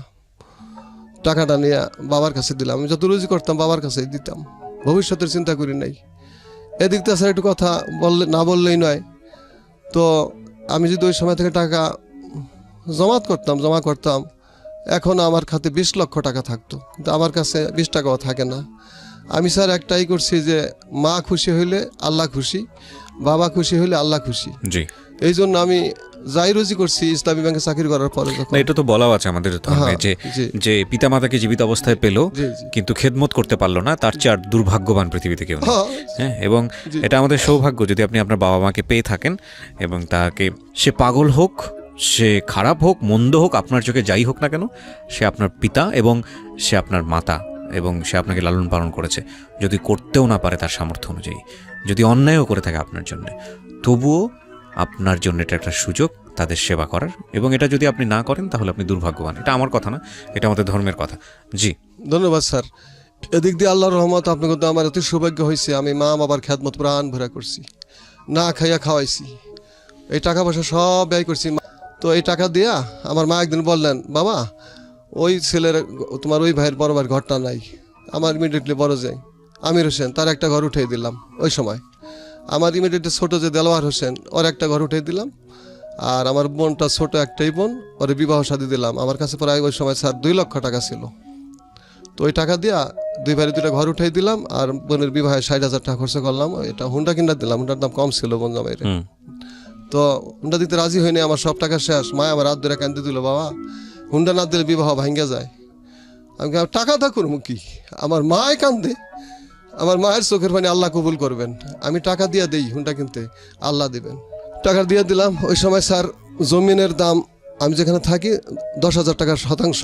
টাকাটা নিয়ে বাবার কাছে দিলাম, আমি যত রুজি করতাম বাবার কাছেই দিতাম, ভবিষ্যতের চিন্তা করি নাই। এদিক থেকে একটু কথা বললে না বললেই নয়। তো আমি যদি ওই সময় থেকে টাকা জমা করতাম, এখন আমার খাতে 20 লক্ষ টাকা থাকতো, কিন্তু আমার কাছে 20 টাকাও থাকে না। আমি স্যার একটাই করছি যে মা খুশি হইলে আল্লাহ খুশি, বাবা খুশি হইলে আল্লাহ খুশি। জি, এই জন্য আমি যাই রুজি করছি ইসলামী ব্যাংকে চাকরি করার পরে যখন। না এটা তো বলাও আছে আমাদের ধর্মে হ্যাঁ, যে জি। যে পিতামাতাকে জীবিত অবস্থায় পেলো জি, জি। কিন্তু খেদমত করতে পারলো না, তার চেয়ে আর দুর্ভাগ্যবান পৃথিবীতে কেউ নেই। হ্যাঁ, হ্যাঁ, এবং জি। এটা আমাদের সৌভাগ্য যদি আপনি আপনার বাবা মাকে পেয়ে থাকেন, এবং তাকে সে পাগল হোক, সে খারাপ হোক, মন্দ হোক, আপনার চোখে যাই হোক না কেন, সে আপনার পিতা এবং সে আপনার মাতা, এবং সে আপনাকে লালন পালন করেছে। যদি করতেও না পারে তার সামর্থ্য অনুযায়ী, যদি অন্যায়ও করে থাকে আপনার জন্য, তবুও আপনার জন্য এটা একটা সুযোগ তাদের সেবা করার, এবং এটা যদি আপনি না করেন তাহলে আপনি দুর্ভাগ্যবান। এটা আমার কথা না, এটা আমাদের ধর্মের কথা। জি, ধন্যবাদ স্যার। এদিক দিয়ে আল্লাহর রহমত, আপনি কিন্তু আমার অতি সৌভাগ্য হয়েছে, আমি মা বাবার খেদমত প্রাণ ভরা করছি, না খাইয়া খাওয়াইছি, এই টাকা পয়সা সব ব্যয় করছি। তো এই টাকা দিয়া আমার মা একদিন বললেন, বাবা ওই ছেলের, তোমার ওই ভাইয়ের বড় ভাইয়ের ঘরটা নাই, আমার ইমিডিয়েটলি বড় যাই আমির হোসেন, তার একটা ঘর উঠিয়ে দিলাম। ওই সময় আমার ইমিডিয়েটলি ছোট যে দেলোয়ার হোসেন, ওর একটা ঘর উঠিয়ে দিলাম। আর আমার বোনটা ছোট একটাই বোন, ওর বিবাহ শাদী দিলাম। আমার কাছে প্রায় ওই সময় স্যার 2 লক্ষ টাকা ছিল। তো ওই টাকা দিয়া দুই ভাইয়ের 2টা ঘর উঠাই দিলাম, আর বোনের বিবাহে 60,000 টাকা খরচ করলাম। এটা হুন্ডা কিনা দিলাম, হুন্ডার দাম কম ছিল বোন জামাইরে। তো হুন্ডা দিতে রাজি হয়নি, আমার সব টাকা শেষ। মা আমার হাত ধরে কান্দে দিল, বাবা হুন্ডা না দিলে বিবাহ ভাঙ্গা যায়। আমি টাকা দা করবো কি, আমার মায় কান্দে, আমার মায়ের চোখের পানি আল্লাহ কবুল করবেন। আমি টাকা দিয়ে দেই হুন্ডা কিনতে, আল্লাহ দিবেন। টাকা দিয়ে দিলাম। ওই সময় স্যার জমিনের দাম, আমি যেখানে থাকি 10,000 টাকার শতাংশ,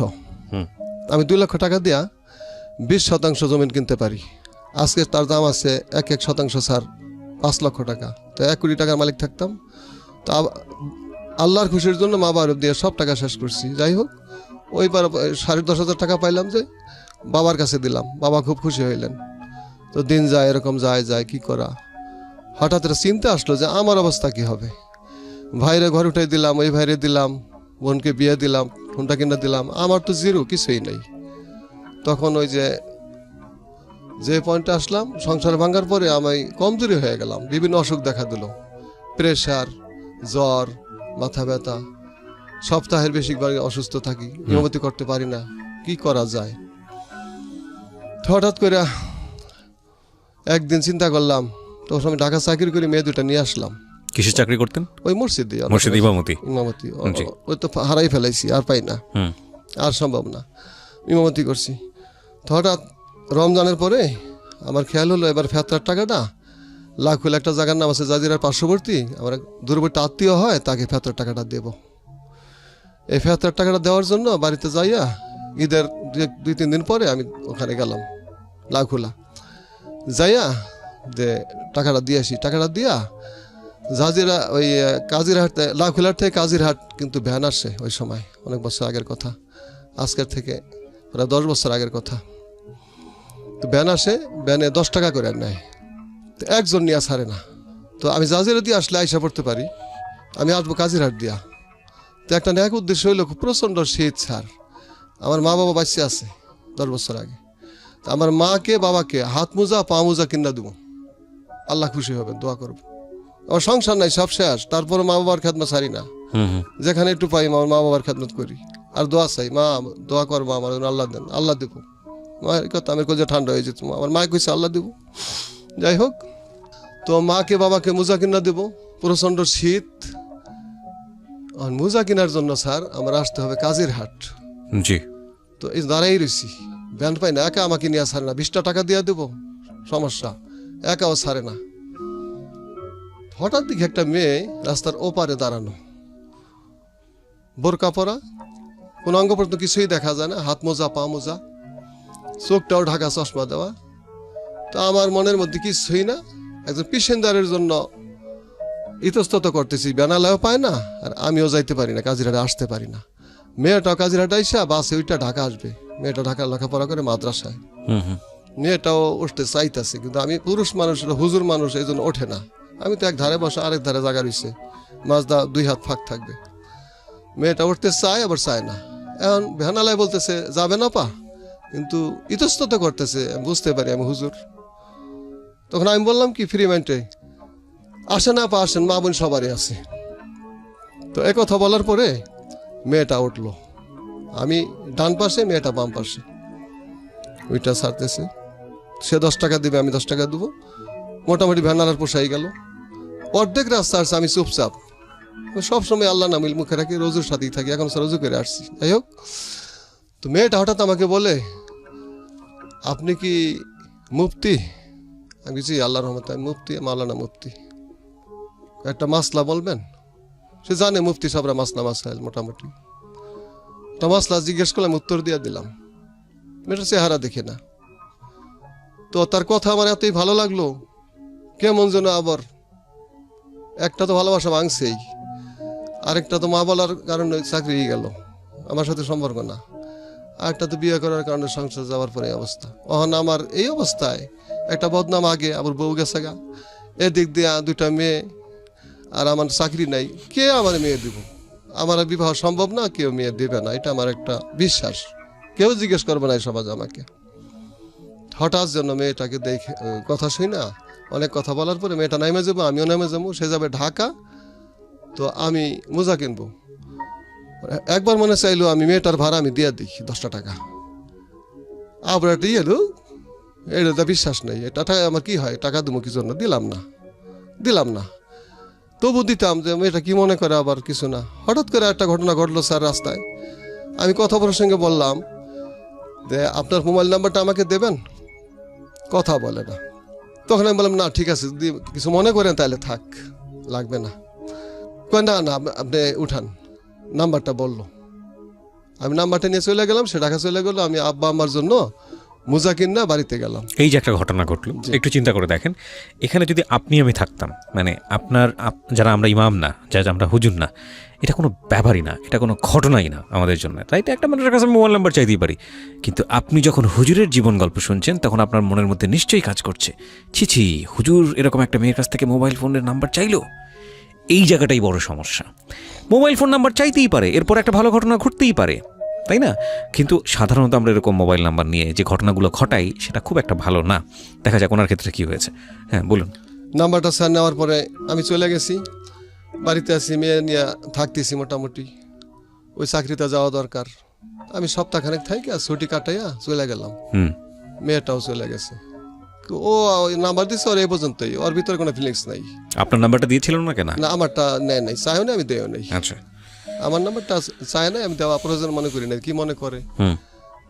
আমি 2 লক্ষ টাকা দিয়া 20% জমিন কিনতে পারি। আজকে তার দাম আছে 1 শতাংশ স্যার 5 লক্ষ টাকা। তো 1 কোটি টাকার মালিক থাকতাম। তো আল্লাহর খুশির জন্য মা বাবার দিয়ে সব টাকা শেষ করছি। যাই হোক, ওইবার 10,500 টাকা পাইলাম, যে বাবার কাছে দিলাম, বাবা খুব খুশি হইলেন। তো দিন যায় এরকম যায় কি করা। হঠাৎ একটা চিন্তা আসলো যে আমার অবস্থা কি হবে। ভাইরে ঘর উঠাই দিলাম, ওই ভাইরে দিলাম, বোনকে বিয়ে দিলাম, হুন্ডা কিনা দিলাম, আমার তো জিরো, কিছুই নেই। তখন ওই যে পয়েন্টে আসলাম, সংসার ভাঙার পরে আমি কমজোরি হয়ে গেলাম, বিভিন্ন অসুখ দেখা দিল, প্রেশার, জ্বর, মাথা ব্যথা, সপ্তাহের বেশিরভাগ অসুস্থ থাকি, নিয়মিত করতে পারি না, কি করা যায়। হঠাৎ করে একদিন চিন্তা করলাম, তখন আমি ঢাকা চাকরি করে মেয়ে 2টা নিয়ে আসলাম। কিসের চাকরি করতেন? ওই মসজিদে, মসজিদ ইমামতি। ওই তো হারাই ফেলাইছি, আর পাই না, আর সম্ভব না, ইমামতি করছি। তো হঠাৎ রমজানের পরে আমার খেয়াল হলো, এবার ফেতরার টাকাটা লাখুল একটা জায়গার নাম আছে জাজিরার পার্শ্ববর্তী, আমার দূরবর্তী আত্মীয় হয়, তাকে ফেতরার টাকাটা দেব। এই ফেতরার টাকাটা দেওয়ার জন্য বাড়িতে যাইয়া ঈদের 2-3 দিন পরে আমি ওখানে গেলাম লাখুলা, যাইয়া যে টাকাটা দিয়ে আসি। টাকাটা দিয়া জাজিরা ওই কাজিরহাট লাউখিলার থেকে কাজিরহাট কিন্তু ভ্যান আসে ওই সময়, অনেক বছর আগের কথা, আজকের থেকে প্রায় 10 বছর আগের কথা। তো ভ্যান আসে, ভ্যানে 10 টাকা করে নেয়, তো একজন নিয়ে ছাড়ে না। তো আমি জাজিরা দিয়ে আসলে আইসা পড়তে পারি, আমি আসবো কাজিরহাট দিয়া। তো একটা এক উদ্দেশ্য হইল প্রচণ্ড শীত ছাড়, আমার মা বাবা বাচ্চা আছে 10 বছর আগে, তো আমার মাকে বাবাকে হাত মোজা পা মোজা কিনা দেবো, আল্লাহ খুশি হবেন, দোয়া করবো। আমার সংসার নাই, সব শেষ, তারপরে মা বাবার খেদমত ছাড়ি না, যেখানে একটু পাই আমার মা বাবার খেদমত করি, আর দোয়া চাই, মা দোয়া করবো আমার জন্য, আল্লাহ দেন, আল্লাহ দেবো। মায়ের কথা আমার কোথায় ঠান্ডা হয়ে যেত, আমার মায় কইছে আল্লাহ দেবো। যাই হোক, তো মাকে বাবাকে মোজা কিনা দেবো, প্রচণ্ড শীত। আর মোজা কেনার জন্য স্যার আমার আসতে হবে কাজিরহাট। জি। তো এই দাঁড়াই রয়েছি, ভ্যান পাই না, একা আমাকে নিয়ে ছাড়ে না, 20 টাকা দিয়ে দেবো, সমস্যা, একাও ছাড়ে না। হঠাৎ দিকে একটা মেয়ে রাস্তার ওপারে দাঁড়ানো, বোরকা পরা, কোনো অঙ্গ পর্যন্ত কিছুই দেখা যায় না, হাত মোজা পা মোজা, চোখটাও ঢাকা, চশমা দেওয়া। তো আমার মনের মধ্যে কিছুই না, একজন পেশেন্টারের জন্য ইতস্তত করতেছি, বেনালাও পায় না, আর আমিও যাইতে পারি না, কাজিরহাটে আসতে পারি না। মেয়েটাও কাজিরহাটে আইসা বাসে ওইটা ঢাকা আসবে, মেয়েটা ঢাকা লেখাপড়া করে মাদ্রাসায়, মেয়েটাও উঠতে চাইতেছে, কিন্তু আমি পুরুষ মানুষ, হুজুর মানুষ, এই জন্য ওঠে না। আমি তো এক ধারে বসে, আরেক ধারে জায়গা রয়েছে, মাজদা 2 হাত ফাঁক থাকবে। মেয়েটা উঠতে চায়, আবার চায় না। এখন ভ্যানালায় বলতেছে যাবে না পা, কিন্তু ইতস্তত করতেছে, আমি বুঝতে পারি আমি হুজুর। তখন আমি বললাম কি ফ্রি মাইন্ডে, আসে না পা, আসেন, মা বোন সবারই আছে। তো কথা বলার পরে মেয়েটা উঠলো, আমি ডান পাশে, মেয়েটা বাম পাশে, ওইটা ছাড়তেছে। সে 10 টাকা দিবে, আমি 10 টাকা দেবো, মোটামুটি ভ্যানালার পোষাই গেল। অর্ধেক রাস্তা আসছে, আমি চুপচাপ, সবসময় আল্লাহ নামিল মুখে রাখি, রোজুর সাথেই থাকি, এখন রোজু করে আসছি। যাই হোক, তো মেয়েটা হঠাৎ আমাকে বলে, আপনি কি মুফতি? আমি জি, আল্লাহ রহমতে আমি মুফতি, মাওলানা মুফতি, একটা মাসলা বলবেন? সে জানে মুফতি সাবরা মাসলা মাসাইল মোটামুটি, একটা মাসলা জিজ্ঞেস করলাম, উত্তর দিয়ে দিলাম। মেয়েটার চেহারা দেখে না, তো তার কথা আমার এতই ভালো লাগলো, কেমন যেন আবার, একটা তো ভালোবাসা ভাঙছেই, আরেকটা তো মা বলার কারণে চাকরি গেল, আমার সাথে সম্পর্ক না, আরেকটা তো বিয়ে করার কারণে সংসার যাওয়ার পরে অবস্থা। অহন আমার এই অবস্থায় একটা বদনাম, আগে আবার বউ গেছে গা, এদিক দিয়ে 2টা মেয়ে, আর আমার চাকরি নাই, কে আমার মেয়ে দিব? আমার বিবাহ সম্ভব না, কেউ মেয়ে দেবে না, এটা আমার একটা বিশ্বাস, কেউ জিজ্ঞেস করবে না এই সমাজ আমাকে। হঠাৎ যেন মেয়েটাকে দেখে, কথা শুই না, অনেক কথা বলার পরে মেয়েটা নেমে যাবো, আমিও নেমে যাবো, সে যাবে ঢাকা, তো আমি মোজা কিনবো। একবার মনে চাইলো আমি মেয়েটার ভাড়া আমি দিয়ে দিই 10 টাকা, আবার একটা এলো, এটা বিশ্বাস নেই, এটা আমার কি হয়, টাকা দেবো কি জন্য, দিলাম না, তবু দিতাম, যে মেয়েটা কি মনে করে আবার কিছু না। হঠাৎ করে একটা ঘটনা ঘটলো স্যার রাস্তায়, আমি কথা প্রসঙ্গে বললাম যে আপনার মোবাইল নাম্বারটা আমাকে দেবেন, কথা বলে না। তখন আমি বললাম না ঠিক আছে, যদি কিছু মনে করেন তাহলে থাক, লাগবে না। না না, আপনি উঠান, নাম্বারটা বললো, আমি নাম্বারটা নিয়ে চলে গেলাম, সে ঢাকা চলে গেলো, আমি আব্বা আমার জন্য মোজা কিনা বাড়িতে গেলাম। এই যে একটা ঘটনা ঘটলো, একটু চিন্তা করে দেখেন, এখানে যদি আপনি আমি থাকতাম, মানে যারা আমরা ইমাম না, যারা আমরা হুজুর না, এটা কোনো ব্যাপারই না, এটা কোনো ঘটনাই না আমাদের জন্য, তাই তো একটা মানুষের কাছে মোবাইল নাম্বার চাইতেই পারি। কিন্তু আপনি যখন হুজুরের জীবন গল্প শুনছেন, তখন আপনার মনের মধ্যে নিশ্চয়ই কাজ করছে, ছি হুজুর এরকম একটা মেয়ের কাছ থেকে মোবাইল ফোনের নাম্বার চাইলো। এই জায়গাটাই বড় সমস্যা। মোবাইল ফোন নাম্বার চাইতেই পারে, এরপর একটা ভালো ঘটনা ঘটতেই পারে, তাই না? কিন্তু সাধারণত আমরা এরকম মোবাইল নাম্বার নিয়ে যে ঘটনাগুলো ঘটাই, সেটা খুব একটা ভালো না। দেখা যাক ওনার ক্ষেত্রে কি হয়েছে। হ্যাঁ বলুন। নাম্বারটা স্যার নেওয়ার পরে আমি চলে গেছি, বাড়িতে আছি, মেয়ে নিয়ে থাকতেছি মোটামুটি, ওই চাকরিতে যাওয়া দরকার। আমি সপ্তাহখানেক থাকি আর ছুটি কাটাইয়া চলে গেলাম, মেয়েটাও চলে গেছে। ও নাম্বার দিচ্ছে, ওর এই পর্যন্তই, ওর ভিতরে কোনো ফিলিংস নাই। আপনার নাম্বারটা দিয়েছিলেন না কেন? না, আমারটা নেয় নাই, চাইও না, আমি দেও নাই। আচ্ছা, আমার নাম্বারটা চায় না, আমি দেওয়া প্রয়োজন মনে করি না, কি মনে করে।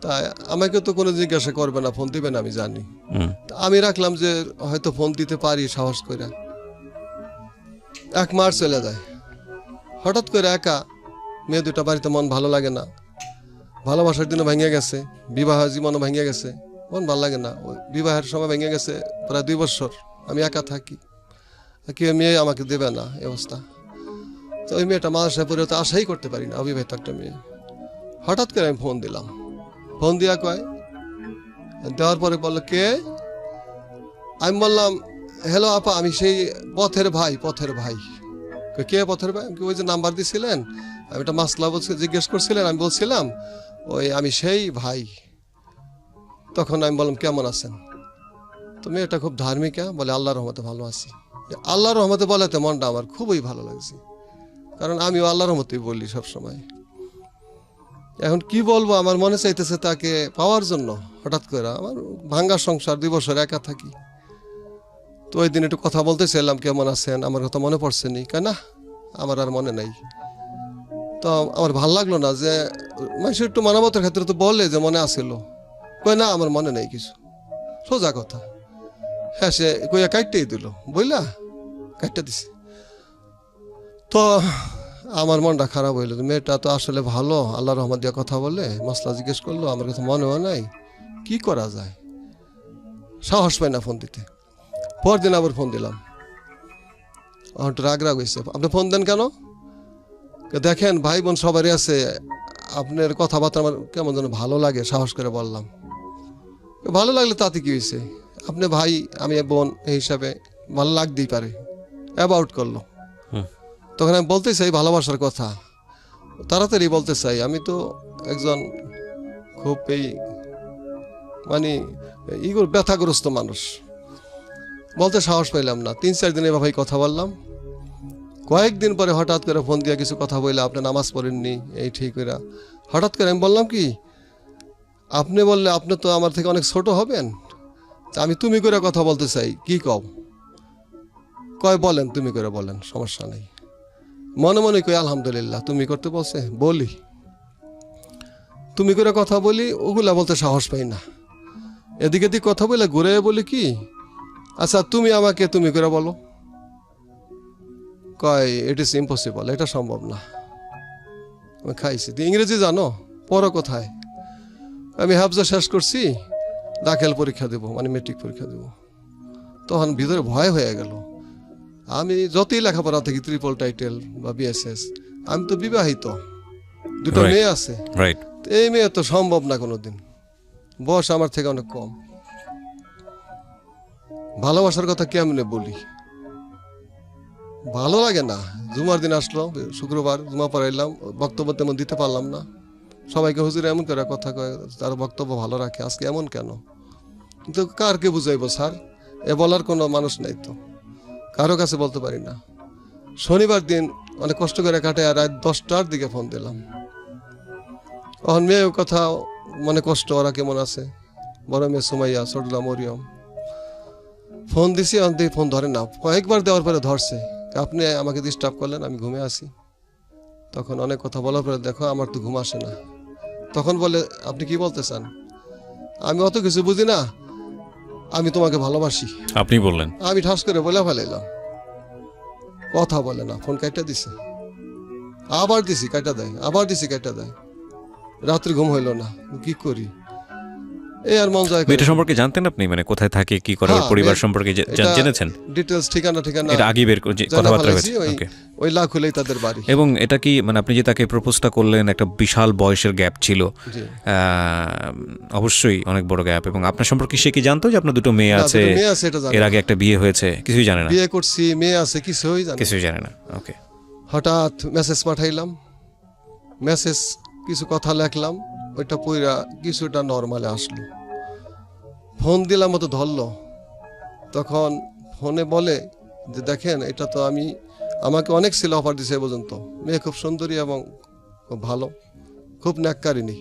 তাই আমাকে তো কোনো জিজ্ঞাসা করবে না, ফোন দিবে না, আমি জানি। আমি রাখলাম যে হয়তো ফোন দিতে পারি সাহস করে। 1 মাস চলে যায়, হঠাৎ করে একা, মেয়ে 2টা বাড়িতে, মন ভালো লাগে না, ভালোবাসার দিনও ভেঙে গেছে, বিবাহ জীবনও ভেঙে গেছে, মন ভালো লাগে না। বিবাহের সময় ভেঙে গেছে প্রায় 2 বছর, আমি একা থাকি। কেউ মেয়ে আমাকে দেবে না এই অবস্থা। তো ওই মেয়েটা মাদ্রাসায় পড়ে তো আশাই করতে পারি না, অবিবাহিত একটা মেয়ে। হঠাৎ করে আমি ফোন দিলাম, ফোন দিয়া কয়, দেওয়ার পরে বললো কে? আমি বললাম হ্যালো আপা, আমি সেই পথের ভাই। কে পথের ভাই? ওই যে নাম্বার দিছিলেন, আমি একটা মাসলা বলছি, জিজ্ঞেস করছিলেন, আমি বলছিলাম ওই আমি সেই ভাই। তখন আমি বললাম কেমন আছেন? তো মেয়েটা খুব ধার্মিকা, বলে আল্লাহর রহমতে ভালো আছি। আল্লাহর রহমতে বলাতে মনটা আমার খুবই ভালো লাগছে, কারণ আমিও আল্লাহর রহমতেই বলি সবসময়। এখন কি বলবো, আমার মনে চাইতেছে তাকে পাওয়ার জন্য। হঠাৎ করে আমার ভাঙ্গা সংসার, 2 বছর একা থাকি। তো ওই দিন একটু কথা বলতে চাইলাম, কেমন আছেন, আমার কথা মনে পড়ছে নি? কেন না, আমার আর মনে নাই। তো আমার ভাল লাগলো না যে মানুষ একটু মানবতার ক্ষেত্রে তো বলে যে মনে আসিল। কয় না আমার মনে নেই কিছু, সোজা কথা। হ্যাঁ, সে কইয়া কাটতেই দিল, বুঝলা, কাটতে দিছে। তো আমার মনটা খারাপ হইল, মেয়েটা তো আসলে ভালো, আল্লাহ রহমত দিয়ে কথা বলে, মশলা জিজ্ঞেস করলো, আমার কথা মনেও নাই, কি করা যায়? সাহস পাই না ফোন দিতে। পরদিন আবার ফোন দিলাম, একটু রাগ হয়েছে। আপনি ফোন দেন কেন? দেখেন ভাই বোন সবারই আছে, আপনার কথাবার্তা আমার কেমন যেন ভালো লাগে, সাহস করে বললাম। ভালো লাগলে তাতে কি হয়েছে, আপনি ভাই আমি বোন, এই হিসাবে ভালো লাগতেই পারে। অ্যাবাউট করলো। তখন আমি বলতে চাই ভালোবাসার কথা, তাড়াতাড়ি বলতে চাই। আমি তো একজন খুব মানে ইগোর ব্যথাগ্রস্ত মানুষ, বলতে সাহস পাইলাম না। 3-4 দিন এভাবেই কথা বললাম। কয়েকদিন পরে হঠাৎ করে ফোন দিয়ে কিছু কথা বললে, আপনি নামাজ পড়েননি, এই ঠিক করে। হঠাৎ করে আমি বললাম কি, আপনি বললে আপনি তো আমার থেকে অনেক ছোট হবেন, আমি তুমি করে কথা বলতে চাই, কি কও? কয় বলেন, তুমি করে বলেন, সমস্যা নেই। মনে মনে কই আলহামদুলিল্লাহ, তুমি করতে বলছে বলি, তুমি করে কথা বলি, ওগুলা বলতে সাহস পাই না। এদিকে দিক কথা বলে ঘুরে বলি কি, আচ্ছা তুমি আমাকে তুমি করে বলো। কয় ইট ইজ ইম্পসিবল, এটা সম্ভব না। আমি খাইছি। ইংরেজি জানো? পড়ো কোথায়? আমি হাফজা শেষ করছি, দাখিল পরীক্ষা দেব, মানে মেট্রিক পরীক্ষা দেব। তখন ভিতরে ভয় হয়ে গেল। আমি যতই লেখাপড়া থাকি, ট্রিপল টাইটেল বা বিএসএস, আমি তো বিবাহিত, 2টো Right. মেয়ে আছে। রাইট। এই মেয়ে তো সম্ভব না কোনোদিন, বয়স আমার থেকে অনেক কম। ভালোবাসার কথা কেমনে বলি, ভালো লাগে না। জুমার দিন আসলো, শুক্রবার জুমা পড়াইলাম, বক্তব্য তেমন দিতে পারলাম না। সবাইকে হুজুর এমন করে কথা কয়, তার বক্তব্য ভালো রাখে, আজকে এমন কেন? কিন্তু কারকে বুঝাইবো স্যার, এ বলার কোনো মানুষ নাই তো, কারো কাছে বলতে পারি না। শনিবার দিন অনেক কষ্ট করে কাটে, আর রাত 10টার দিকে ফোন দিলাম। তখন মেয়ের কথা মনে কষ্ট, ওরা কেমন আছে, বড় মেয়ে সুমাইয়া, ছোটলা মরিয়ম। ফোন দিছি, অন্তে ফোন ধরে না। কয়েকবার দেওয়ার পরে ধরছে, আপনি আমাকে ডিস্টার্ব করলেন, আমি ঘুমে আসি। তখন অনেক কথা বলার পরে দেখো আমার তো ঘুম আসে না। তখন বলে আপনি কি বলতে চান? আমি অত কিছু বুঝি না, আমি তোমাকে ভালোবাসি। আপনি বললেন? আমি ঠাস করে বলে ফেলাইলাম। কথা বলে না, ফোন কাটা দিছে। আবার দিছি, কাটা দেয়, আবার দিছি, কাটা দেয়। রাত্রে ঘুম হইল না, কি করি? এই আর মন যায়। মেয়েটা সম্পর্কে জানতেন আপনি, মানে কোথায় থাকে, কি করে, ওর হ্যাঁ, পরিবার মেয়ে- সম্পর্কে এটা জেনেছেন? ডিটেলস, ঠিকানা এটা আগে বের যে জানা কথাবার্তা ফেলাইছি, হয়েছে? ওকে। ওই লাখ হলেই তাদের বাড়ি। এবং এটা কি মানে আপনি যে তাকে প্রপোজটা করলেন, একটা বিশাল বয়সের গ্যাপ ছিল, জি। অবশ্যই অনেক বড় গ্যাপ। এবং আপনার সম্পর্কে সে কি জানতো যে আপনার 2টো মেয়ে না, আছে, দুটো মেয়ে আছে এটা জানে এর না। আগে একটা বিয়ে হয়েছে, কিছুই জানে না? বিয়ে করছি, মেয়ে আছে, কিছুই জানে না। কিছুই জানে না। ওকে। হঠাৎ মেসেজ পাঠাইলাম, মেসেজ কিছু কথা লেখলাম, ওইটা পইরা কিছুটা নর্মালে আসলো। ফোন দিলাম, মতো ধরলো। তখন ফোনে বলে যে দেখেন, এটা তো আমাকে অনেক ছিল অফার দিছে এ পর্যন্ত, মেয়ে খুব সুন্দরী এবং খুব ভালো, খুব ন্যাক্কারিনী।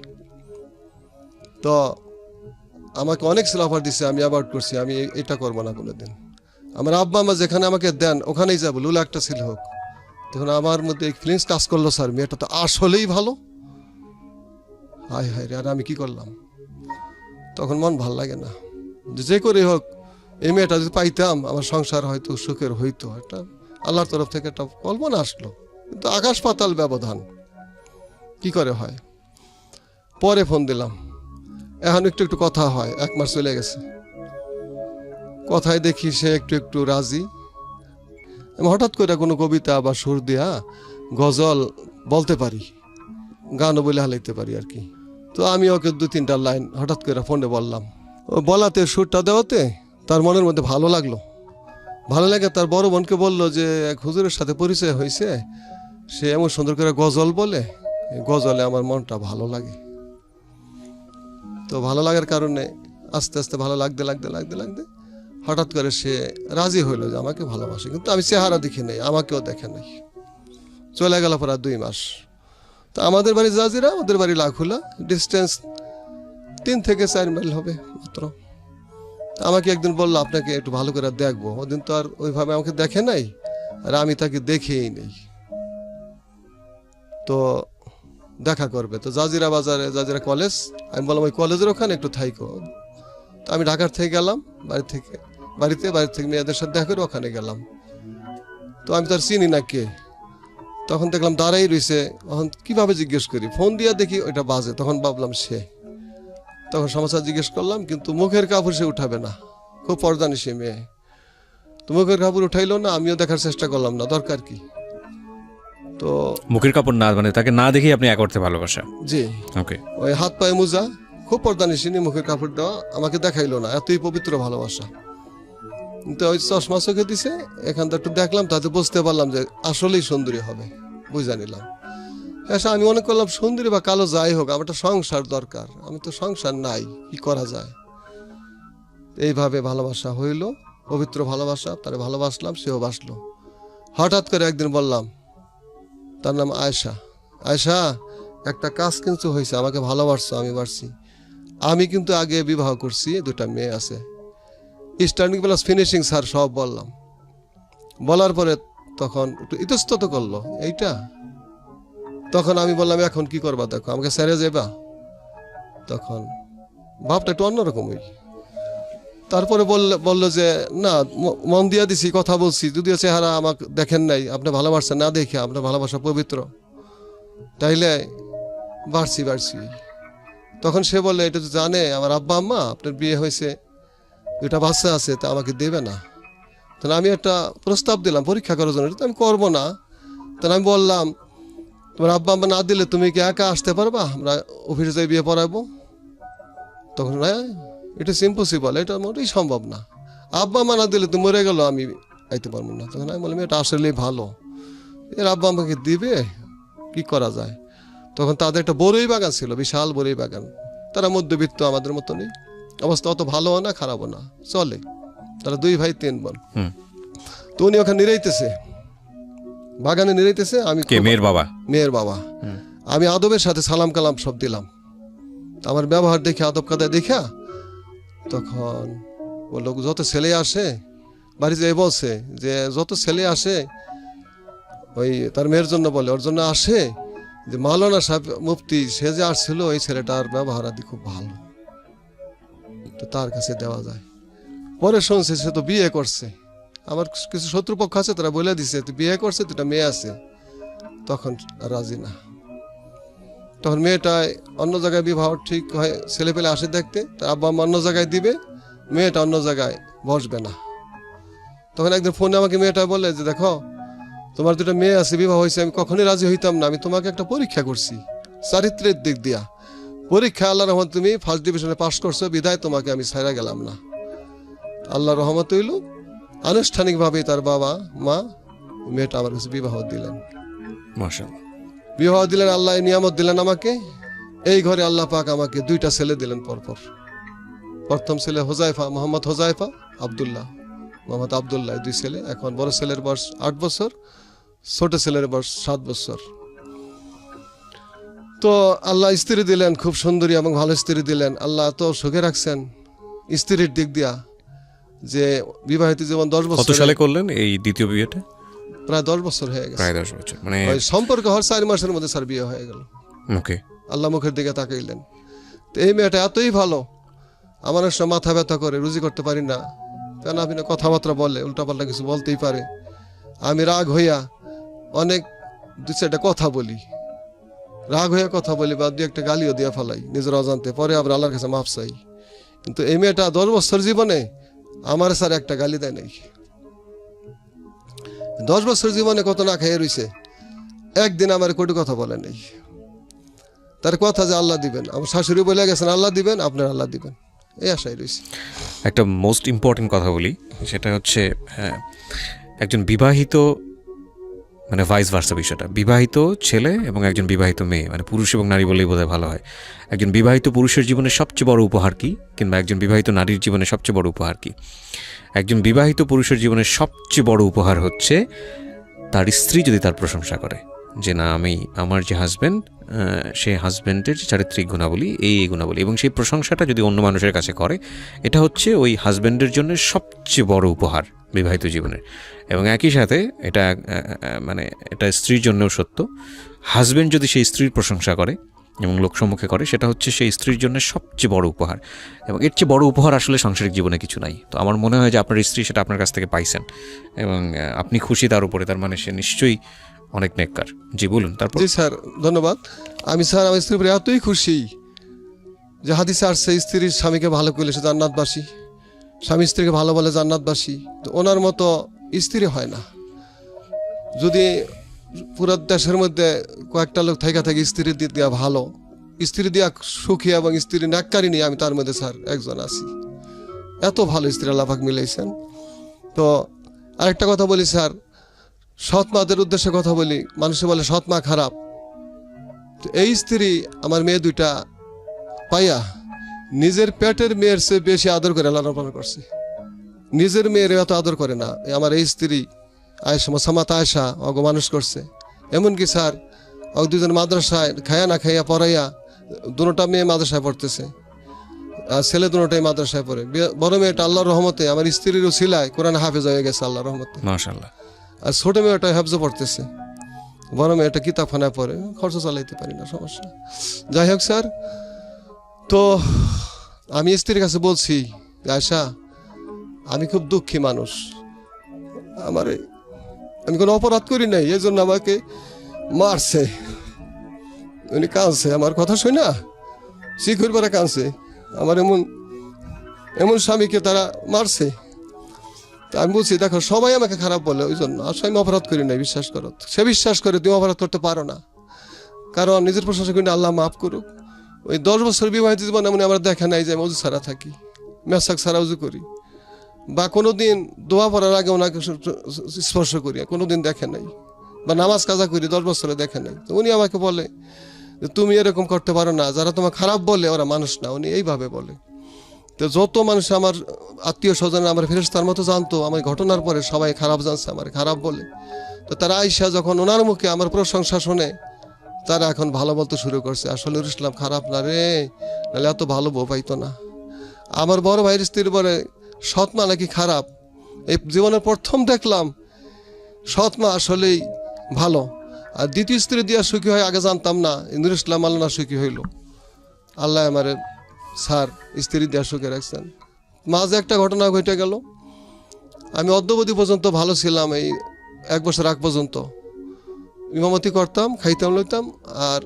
তো আমাকে অনেক ছিল অফার দিছে, আমি অ্যাভয়েড করছি, আমি এটা করবো না কোনোদিন। আমার আব্বা আমা যেখানে আমাকে দেন ওখানেই যাবো, লুলা একটা ছিল হোক। তখন আমার মধ্যে এই ফিলিংস কাজ করলো, স্যার মেয়েটা তো আসলেই ভালো। হায় হায় রে, আর আমি কি করলাম? তখন মন ভাল লাগে না, যে করে হোক এই মেয়েটা যদি পাইতাম, আমার সংসার হয়তো সুখের হইতো। একটা আল্লাহর তরফ থেকে একটা কল্পনা আসলো, কিন্তু আকাশ পাতাল ব্যবধান, কি করে হয়? পরে ফোন দিলাম, এখন একটু একটু কথা হয়, 1 মাস চলে গেছে। কথায় দেখি সে একটু একটু রাজি। আমি হঠাৎ করে কোনো কবিতা বা সুর দিয়া গজল বলতে পারি, গানও বলে হালাইতে পারি আর কি। তো আমি ওকে 2-3টা লাইন হঠাৎ করে ফোনে বললাম। ও বলাতে সুরটা দেওয়াতে তার মনের মধ্যে ভালো লাগলো। ভালো লাগে তার বড় বোনকে বলল যে এক হুজুরের সাথে পরিচয় হয়েছে, সে এমন সুন্দর করে গজল বলে, এই গজলে আমার মনটা ভালো লাগে। তো ভালো লাগার কারণে আস্তে আস্তে ভালো লাগতে লাগতে লাগতে লাগতে হঠাৎ করে সে রাজি হইলো যে আমাকে ভালোবাসে, কিন্তু আমি চেহারা দেখি নাই, আমাকেও দেখে নাই। চলে গেল প্রায় 2 মাস। তো আমাদের বাড়ি জাজিরা, ওদের বাড়ি লাখুলা, ডিস্টেন্স 3 থেকে 4 মাইল হবে মাত্র। তো আমাকে একদিন বললো আপনাকে একটু ভালো করে দেখবো। ওদিন তো আর ওইভাবে আমাকে দেখে নাই, আর আমি তাকে দেখেই নেই। তো দেখা করবে তো জাজিরা বাজারে, জাজিরা কলেজ। আমি বললাম ওই কলেজের ওখানে একটু থাইকো। তো আমি ঢাকার থেকে গেলাম, বাড়ি থেকে মেয়েদের সাথে দেখা করে ওখানে গেলাম। তো আমি তার চিনি না কে, তখন দেখলাম দাঁড়াই রয়েছে। তখন কিভাবে জিজ্ঞেস করি, ফোন দিয়া দেখি ওইটা বাজে, তখন ভাবলাম সে। তখন সমস্যা জিজ্ঞেস করলাম, কিন্তু মুখের কাপড় সে উঠাবে না, খুব পর্দানি সে মেয়ে। তো মুখের কাপড় উঠাইলো না, আমিও দেখার চেষ্টা করলাম না, দরকার কি। তো মুখের কাপড় না, মানে তাকে না দেখেই আপনি এক অর্থে ভালোবাসা। জি, ওকে। ওই হাত পায়ে মোজা, খুব পর্দানিসিনী, মুখের কাপড় দেওয়া, আমাকে দেখাইলো না, এতই পবিত্র ভালোবাসা। কিন্তু ওই চশমা চোখে দিছে, এখানটা একটু দেখলাম, তাতে বুঝতে পারলাম যে আসলেই সুন্দরী হবে, বুঝা নিলাম। এসে আমি মনে করলাম সুন্দরী বা কালো যাই হোক, আমার একটা সংসার দরকার, আমি তো সংসার নাই, কি করা যায়। এইভাবে ভালোবাসা হইল, পবিত্র ভালোবাসা, তারে ভালোবাসলাম, সেও বাসলো। হঠাৎ করে একদিন বললাম, তার নাম আয়েশা, আয়েশা একটা কাজ কিন্তু হয়েছে, আমাকে ভালোবাসছো, আমি বাসছি। আমি কিন্তু আগে বিবাহ করছি, 2টা মেয়ে আছে, স্টার্টিং প্লাস ফিনিশিং স্যার সব বললাম। বলার পরে তখন একটু ইতস্তত করলো এইটা। তখন আমি বললাম এখন কি করবা, দেখো আমাকে ছেড়ে যাবা। তখন ভাবটা একটু অন্যরকমই। তারপরে বললো যে না, মন দিয়া দিছি, কথা বলছি, যদিও চেহারা আমাকে দেখেন নাই, আপনি ভালোবাসছেন না দেখে, আপনার ভালোবাসা পবিত্র, তাইলে বাড়ছি। তখন সে বললে এটা তো জানে আমার আব্বা আম্মা, আপনার বিয়ে হয়েছে, 2টা বাচ্চা আছে, তা আমাকে দেবে না। তাহলে আমি একটা প্রস্তাব দিলাম পরীক্ষা করার জন্য, এটা তো আমি করবো না। তাহলে আমি বললাম তোমার আব্বা আম্মা না দিলে তুমি কি একা আসতে পারবা, আমরা অফিসে যাই বিয়ে পড়াবো। তখন না, এটা ইম্পসিবল, এটা মোটেই সম্ভব না, আব্বা আম্মা না দিলে তুমি মরে গেল, আমি আইতে পারবো না। তখন আমি বললাম এটা আসলেই ভালো, এর আব্বা আমাকে দিবে, কি করা যায়। তখন তাদের একটা বড়ই বাগান ছিল, বিশাল বড়ই বাগান। তারা মধ্যবিত্ত, আমাদের মতো নেই অবস্থা, অত ভালোও না খারাপও না, চলে। তারা 2 ভাই 3 বোন। তো উনি ওখানে নিরাইতেছে, বাগানে নিরাইতেছে। আমি মেয়ের বাবা, আমি আদবের সাথে সালাম কালাম সব দিলাম। আমার ব্যবহার দেখে, আদব কাদায় দেখা, তখন বললো যত ছেলে আসে, বাড়ি যেয়ে বলছে যে যত ছেলে আসে, ওই তার মেয়ের জন্য বলে, ওর জন্য আসে, যে মাওলানা সাহেব মুফতি সে যে আসছিল, ওই ছেলেটার ব্যবহার আদি খুব ভালো, তো তার কাছে দেওয়া যায়। পরে শুনছে সে তো বিয়ে করছে, আমার কিছু শত্রুপক্ষ আছে, তারা বলে দিছে তুই বিয়ে করছে, 2টা মেয়ে আছে। তখন রাজি না। তখন মেয়েটায় অন্য জায়গায় বিবাহ ঠিক হয়, ছেলে পেলে আসে দেখতে, তার আব্বা আম্মা অন্য জায়গায় দিবে, মেয়েটা অন্য জায়গায় বসবে না। তখন একদিন ফোনে আমাকে মেয়েটা বলে যে দেখো তোমার 2টা মেয়ে আছে, বিবাহ হয়েছে, আমি কখনই রাজি হইতাম না, আমি তোমাকে একটা পরীক্ষা করছি চারিত্রের দিক দিয়া, পরীক্ষা আল্লাহ রহমত তুমি ফার্স্ট ডিভিশনে পাস করছো, বিদায় তোমাকে আমি ছাইরা গেলাম না। আল্লাহ রহমত হইল, আনুষ্ঠানিকভাবে তার বাবা মা মেয়েটা আমার কাছে বিবাহ দিলেন। মাশাআল্লাহ, বিবাহ দিলেন, আল্লাহ নিয়ামত দিলেন আমাকে। এই ঘরে আল্লাহ পাক আমাকে 2টা ছেলে দিলেন পরপর। প্রথম ছেলে হোজাইফা, মোহাম্মদ হোজাইফা, মোহাম্মদ আবদুল্লাহ, 2 ছেলে। এখন বড় ছেলের বয়স 8 বছর, ছোট ছেলের বয়স 7 বছর। তো আল্লাহ স্ত্রী দিলেন, খুব সুন্দরী এবং ভালো স্ত্রী দিলেন। আল্লাহ তো সুখে রাখছেন স্ত্রীর দিক দিয়া, যে বিবাহিত জীবন 10 বছর। কত সালে করলেন এই দ্বিতীয় বিয়েটা? প্রায় 10 বছর হয়ে গেছে। প্রায় 10 বছর, মানে ওই সম্পর্ক হওয়ার 4 মাসের মধ্যে স্যার বিয়ে হয়ে গেল। ওকে। আল্লাহ মুখের দিকে তাকাইলেন। তো এই মেয়েটা এতই ভালো, আমার সব মাথা ব্যথা করে, রুজি করতে পারি না, কেন আপনি কথাবার্তা বলে, উল্টাপাল্টা কিছু বলতেই পারে। আমি রাগ হইয়া অনেক 2-4টা কথা বলি, রাগ হইয়া কথা বলি, বা 2-একটা গালিও দিয়ে ফেলাই নিজের অজান্তে, পরে আবার আল্লাহর কাছে মাফ চাই। কিন্তু এই মেয়েটা 10 বছর জীবনে আমার স্যার একটা গালি দেয় নাই, 10 বছর জীবনে কত না খেয়ে রইছে, একদিন আমার কটু কথা বলে নেই। তার কথা যে আল্লাহ দিবেন, আমার শাশুড়ি বলে গেছেন আল্লাহ দিবেন, আপনার আল্লাহ দিবেন, এই আশায় রয়েছে। একটা মোস্ট ইম্পর্টেন্ট কথা বলি, সেটা হচ্ছে একজন বিবাহিত মানে ভাইস ভার্সা বিষয়টা, বিবাহিত ছেলে এবং একজন বিবাহিত মেয়ে, মানে পুরুষ এবং নারী বললেই বোধহয় ভালো হয়। একজন বিবাহিত পুরুষের জীবনে সবচেয়ে বড় উপহার কী, কিংবা একজন বিবাহিত নারীর জীবনে সবচেয়ে বড় উপহার কী? একজন বিবাহিত পুরুষের জীবনে সবচেয়ে বড় উপহার হচ্ছে তার স্ত্রী যদি তার প্রশংসা করে যে না আমি আমার যে হাজব্যান্ড, সে হাজব্যান্ডের চারিত্রিক গুণাবলী এই গুণাবলী, এবং সেই প্রশংসাটা যদি অন্য মানুষের কাছে করে, এটা হচ্ছে ওই হাজব্যান্ডের জন্য সবচেয়ে বড় উপহার বিবাহিত জীবনের। এবং একই সাথে এটা মানে এটা স্ত্রীর জন্যও সত্য, হাজব্যান্ড যদি সেই স্ত্রীর প্রশংসা করে এবং লোকসম্মুখে করে, সেটা হচ্ছে সেই স্ত্রীর জন্য সবচেয়ে বড় উপহার। এবং এর চেয়ে বড় উপহার আসলে সাংসারিক জীবনে কিছু নাই। তো আমার মনে হয় যে আপনার স্ত্রী সেটা আপনার কাছ থেকে পাইছেন এবং আপনি খুশি তার উপরে, তার মানে সে নিশ্চয়ই অনেক নেককার। জি বলুন তারপর। জি স্যার, ধন্যবাদ। আমি স্যার আমার স্ত্রীর উপরে এতই খুশি যে হাদিসে আসছে স্ত্রীর স্বামীকে ভালো করলে সে জান্নাতবাসী, স্বামী স্ত্রীকে ভালো বলে জান্নাতবাসী। তো ওনার মতো স্ত্রী হয় না। যদি পুরো দেশের মধ্যে কয়েকটা লোক থাকা থাকে স্ত্রী দিয়া ভালো, স্ত্রী দিয়া সুখী এবং স্ত্রী ন্যাক্কারি নিয়ে, আমি তার মধ্যে স্যার একজন আছি। এত ভালো স্ত্রী আল্লাহ পাক মিলাইছেন। তো আরেকটা কথা বলি স্যার, সৎ মাদের উদ্দেশ্যে কথা বলি। মানুষে বলে সৎ মা খারাপ, তো এই স্ত্রী আমার মেয়ে দুইটা পাইয়া নিজের পেটের মেয়ের চেয়ে বেশি আদর করে লালন পালন করছে। নিজের মেয়ের এত আদর করে না আমার এই স্ত্রী আয়েশা, মোসাম্মত আয়েশা অগ মানুষ করছে। এমনকি স্যার অগ দুজন মাদ্রাসায় খাইয়া না খাইয়া পড়াইয়া, দুটা মেয়ে মাদ্রাসায় পড়তেছে, আর ছেলে দুটাই মাদ্রাসায় পড়ে। বড় মেয়েটা আল্লাহর রহমতে আমার স্ত্রীরও সিলায় কোরআন হাফেজ হয়ে গেছে আল্লাহর রহমতে, মাশাআল্লাহ। আর ছোট মেয়েটা হাফজও পড়তেছে। বড় মেয়েটা কিতাবখানায় পড়ে, খরচ চালাইতে পারি না, সমস্যা। যাই হোক স্যার, তো আমি স্ত্রীর কাছে বলছি আয়শা আমি খুব দুঃখী মানুষ, আমি কোনো অপরাধ করি নাই, এই জন্য আমাকে মারছে। উনি কাঁদছে আমার কথা শুনে না, শিখুর পরে কাঁদছে। আমার এমন স্বামীকে তারা মারছে। তা আমি বলছি দেখো সবাই আমাকে খারাপ বলে, ওই জন্য আসলে আমি অপরাধ করি নাই, বিশ্বাস করো। সে বিশ্বাস করে তুমি অপরাধ করতে পারো না, কারণ নিজের প্রশংসা করি না, আল্লাহ মাফ করুক। ওই 10 বছর বিবাহিত জীবন এমন আমার দেখা নাই যে আমি অজু ছাড়া থাকি, মেসাক ছাড়া উজু করি, বা কোনোদিন দোয়া পড়ার আগে ওনাকে স্পর্শ করি, কোনোদিন দেখে নাই। বা নামাজ কাজা করি 10 বছরে দেখে নাই। তো উনি আমাকে বলে যে তুমি এরকম করতে পারো না, যারা তোমার খারাপ বলে ওরা মানুষ না, উনি এইভাবে বলে। তো যত মানুষ আমার আত্মীয় স্বজন আমার ফেরেশতার মতো জানতো, আমার ঘটনার পরে সবাই খারাপ জানছে, আমার খারাপ বলে। তো তারা আইসা যখন ওনার মুখে আমার প্রশংসা শোনে, তারা এখন ভালো বলতে শুরু করছে, আসলে ইসলাম খারাপ না রে, নাহলে এত ভালো বউ পাইতো না। আমার বড় ভাইয়ের স্ত্রীর পরে সৎমা নাকি খারাপ, এই জীবনের প্রথম দেখলাম সৎমা আসলেই ভালো। আর দ্বিতীয় স্ত্রী দিয়া সুখী হয় আগে জানতাম না, ইন্দুর ইসলাম আল্লাহ সুখী হইল। আল্লাহ আমার স্যার স্ত্রী দিয়া সুখে রাখছেন। মাঝে একটা ঘটনা ঘটে গেল, আমি অদ্যবধি পর্যন্ত ভালো ছিলাম, এই 1 বছর আগ পর্যন্ত ইমামতি করতাম, খাইতাম লইতাম, আর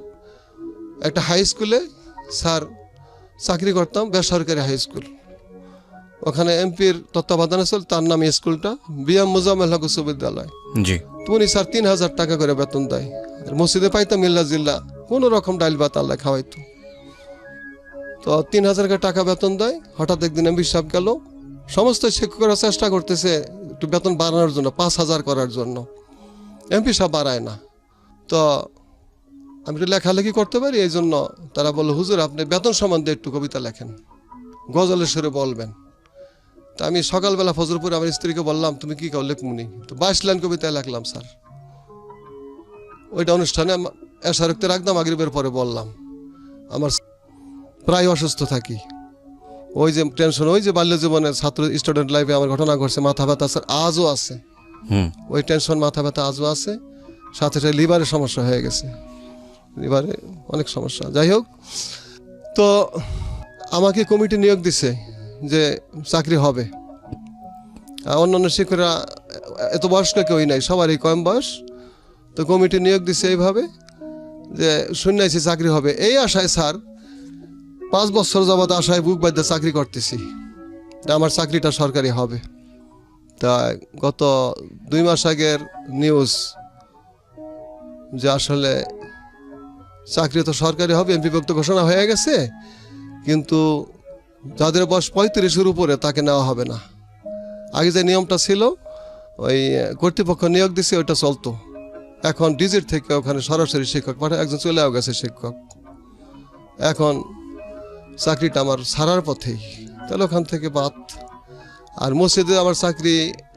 একটা হাই স্কুলে স্যার চাকরি করতাম, বেসরকারি হাই স্কুল। ওখানে এমপির তত্ত্বাবধানে চল, তার নামে স্কুলটা বিএম মোজাম্মেল হক উচ্চ বিদ্যালয়। জি। তো উনি স্যার 3000 টাকা করে বেতন দেয়, আর মসজিদে পাইতাম মিল্লা জিল্লা কোনো রকম ডাইল ভাত আল্লাহ খাওয়াইতো। তো 3000 টাকা বেতন দেয়। হঠাৎ একদিন এমপি সাহেব গেল, সমস্ত শিক্ষকরা চেষ্টা করতেছে একটু বেতন বাড়ানোর জন্য, 5000 করার জন্য, এমপি সাহেব বাড়ায় না। তো আমি একটু লেখালেখি করতে পারি, এই জন্য তারা বললো হুজুর আপনি বেতন সম্বন্ধে একটু কবিতা লেখেন, গজলের সুরে বলবেন। তা আমি সকালবেলা ফজরপুরে আমার স্ত্রীকে বললাম তুমি কি কাউ লেখমুনি, তো 22 লাইন কবিতা লিখলাম স্যার। ওইটা অনুষ্ঠানে এশারক্তে রাখতাম, মাগরিবের পরে বললাম। আমার প্রায় অসুস্থ থাকি, ওই যে টেনশন, ওই যে বাল্য জীবনে ছাত্র স্টুডেন্ট লাইফে আমার ঘটনা ঘটছে, মাথা ব্যথা স্যার আজও আছে, ওই টেনশন মাথা ব্যথা আজও আছে, সাথে সাথে লিভারের সমস্যা হয়ে গেছে, লিভারে অনেক সমস্যা। যাই হোক, তো আমাকে কমিটি নিয়োগ দিছে যে চাকরি হবে। অন্যান্য শিক্ষকরা এত বয়স্ক কেউই নাই, সবারই কম বয়স। তো কমিটি নিয়োগ দিছে এইভাবে যে শুনাইছি চাকরি হবে, এই আশায় স্যার 5 বছর যাবৎ আশায় বুক বাঁধতে চাকরি করতেছি, আমার চাকরিটা সরকারি হবে। তা গত 2 মাস আগের নিউজ যে আসলে চাকরি তো সরকারি হবে, বিভক্ত ঘোষণা হয়ে গেছে, কিন্তু যাদের বয়স 35-এর উপরে তাকে নেওয়া হবে না। আগে যে নিয়মটা ছিল ওই কর্তৃপক্ষ নিয়োগ দিছে ওইটা চলতো, এখন ডিজিট থেকে ওখানে সরাসরি শিক্ষক পাঠায়, একজন চলেও গেছে শিক্ষক, এখন চাকরিটা আমার ছাড়ার পথেই, তাহলে ওখান থেকে বাদ। আর মসজিদে আমার চাকরি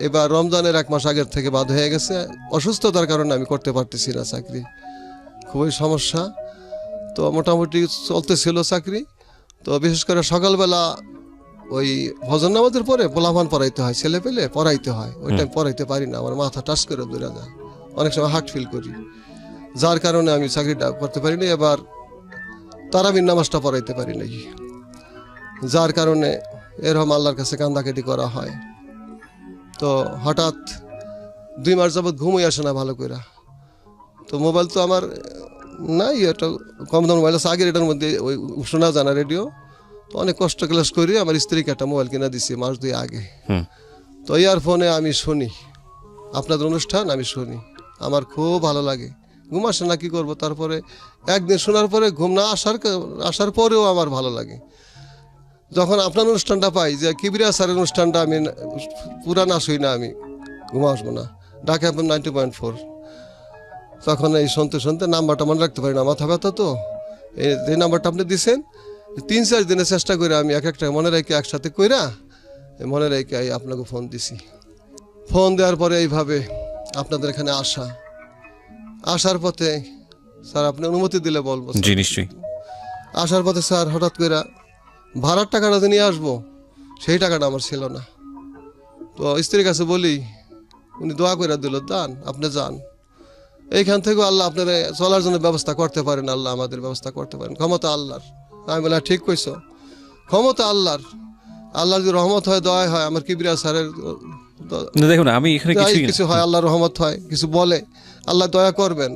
এবার রমজানের 1 মাস আগের থেকে বাদ হয়ে গেছে, অসুস্থতার কারণে আমি করতে পারতেছি না চাকরি, খুবই সমস্যা। তো মোটামুটি চলতেছিল চাকরি, তো বিশেষ করে সকালবেলা ওই ভজন নামাজের পরে পোলাপান পড়াইতে হয়, ছেলে পেলে পড়াইতে হয়, ওইটা আমি পড়াইতে পারি না, আমার মাথা টাচ করে দূরে যায়, অনেক সময় হার্ট ফিল করি, যার কারণে আমি চাকরিটা করতে পারিনি। এবার তারাবির নামাজটা পড়াইতে পারি নাই, যার কারণে এরকম আল্লাহর কাছে কান্দাকাটি করা হয়। তো হঠাৎ 2 মাস যাবৎ ঘুমই আসে না ভালো করে। তো মোবাইল তো আমার নাই, এটা কম দাম মোবাইল আছে, আগের এটার মধ্যে ওই শোনা যায় না রেডিও, তো অনেক কষ্ট ক্লাস করি, আমার স্ত্রীকে একটা মোবাইল কিনে দিছি মাস 2 আগে। তো ইয়ারফোনে আমি শুনি আপনাদের অনুষ্ঠান, আমি শুনি, আমার খুব ভালো লাগে, ঘুম আসে না, কি করব। তারপরে একদিন শোনার পরে ঘুম না আসার পরেও আমার ভালো লাগে। যখন আপনার অনুষ্ঠানটা পাই, যে কিবরিয়া স্যারের অনুষ্ঠানটা আমি পুরা না শুই না, আমি ঘুম আসবো না, ঢাকা FM 90.4, তখন এই শুনতে শুনতে নাম্বারটা মনে রাখতে পারি না, মাথা ব্যথা তো, এই নাম্বারটা আপনি দিচ্ছেন, 3-4 দিনের চেষ্টা করে আমি এক একটা মনে রেখে একসাথে কইরা মনে রেখে আপনাকে ফোন দিছি। ফোন দেওয়ার পরে এইভাবে আপনাদের এখানে আসার পথে স্যার আপনি অনুমতি দিলে বলবো। জি নিশ্চয়ই। আসার পথে স্যার হঠাৎ করে ভাড়ার টাকাটা যে নিয়ে আসবো, সেই টাকাটা আমার ছিল না। তো স্ত্রীর কাছে বলি, উনি দোয়া করে দিল, দান আপনি যান, এইখান থেকেও আল্লাহ আপনার চলার জন্য ব্যবস্থা করতে পারেন, আল্লাহ আমাদের ব্যবস্থা করতে পারেন, ক্ষমতা আল্লাহর। আমি বললাম ঠিক কইছো, ক্ষমতা আল্লাহর, আল্লাহর যদি রহমত হয়, দয়া হয়, আমার কিবরিয়া স্যারের দেখুন আমি এখানে কিছু হয়, আল্লাহর রহমত হয়, কিছু বলে আল্লাহ দয়া করবেন,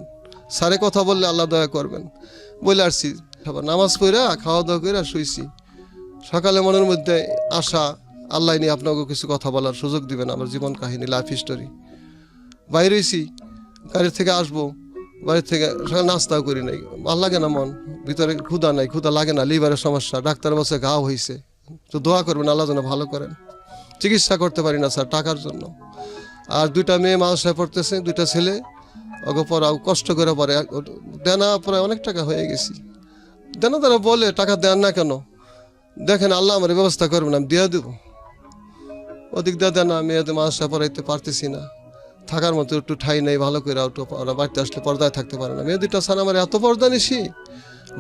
স্যারে কথা বললে আল্লাহ দয়া করবেন বলে আসছি। আবার নামাজ পড়া খাওয়া দাওয়া করে শুইছি, সকালে মনের মধ্যে আশা আল্লাহ নিয়ে আপনাকে কিছু কথা বলার সুযোগ দিবেন, আমার জীবন কাহিনী, লাইফ হিস্টোরি। বাইরে হয়েছি, গাড়ি থেকে আসবো, বাড়ির থেকে সকালে নাস্তাও করি নাই, ভাল লাগে না মন, ভিতরে ক্ষুধা নাই, ক্ষুধা লাগে না, লিভারের সমস্যা, ডাক্তার বলছে ঘাও হয়েছে, তো দোয়া করবেন আল্লাহ যেন ভালো করেন। চিকিৎসা করতে পারি না স্যার টাকার জন্য। আর 2টা মেয়ে মাদ্রাসায় পড়তেছে, 2টা ছেলে, ওকে পড়াও কষ্ট করে পড়ে, দেনা প্রায় অনেক টাকা হয়ে গেছি। দেনা তারা বলে টাকা দেন না কেন, দেখেন আল্লাহ আমার ব্যবস্থা করবেন, আমি দিয়ে দেবো। ওদিক দিয়ে দেনা, মেয়েদের মাদ্রাসায় পড়াইতে পারতেছি না, থাকার মতো একটু ঠাই নেই ভালো করে, ওরা বাড়িতে আসলে পর্দায় থাকতে পারে না। মেয়ে 2টা স্যার আমার এত পর্দা নিছি,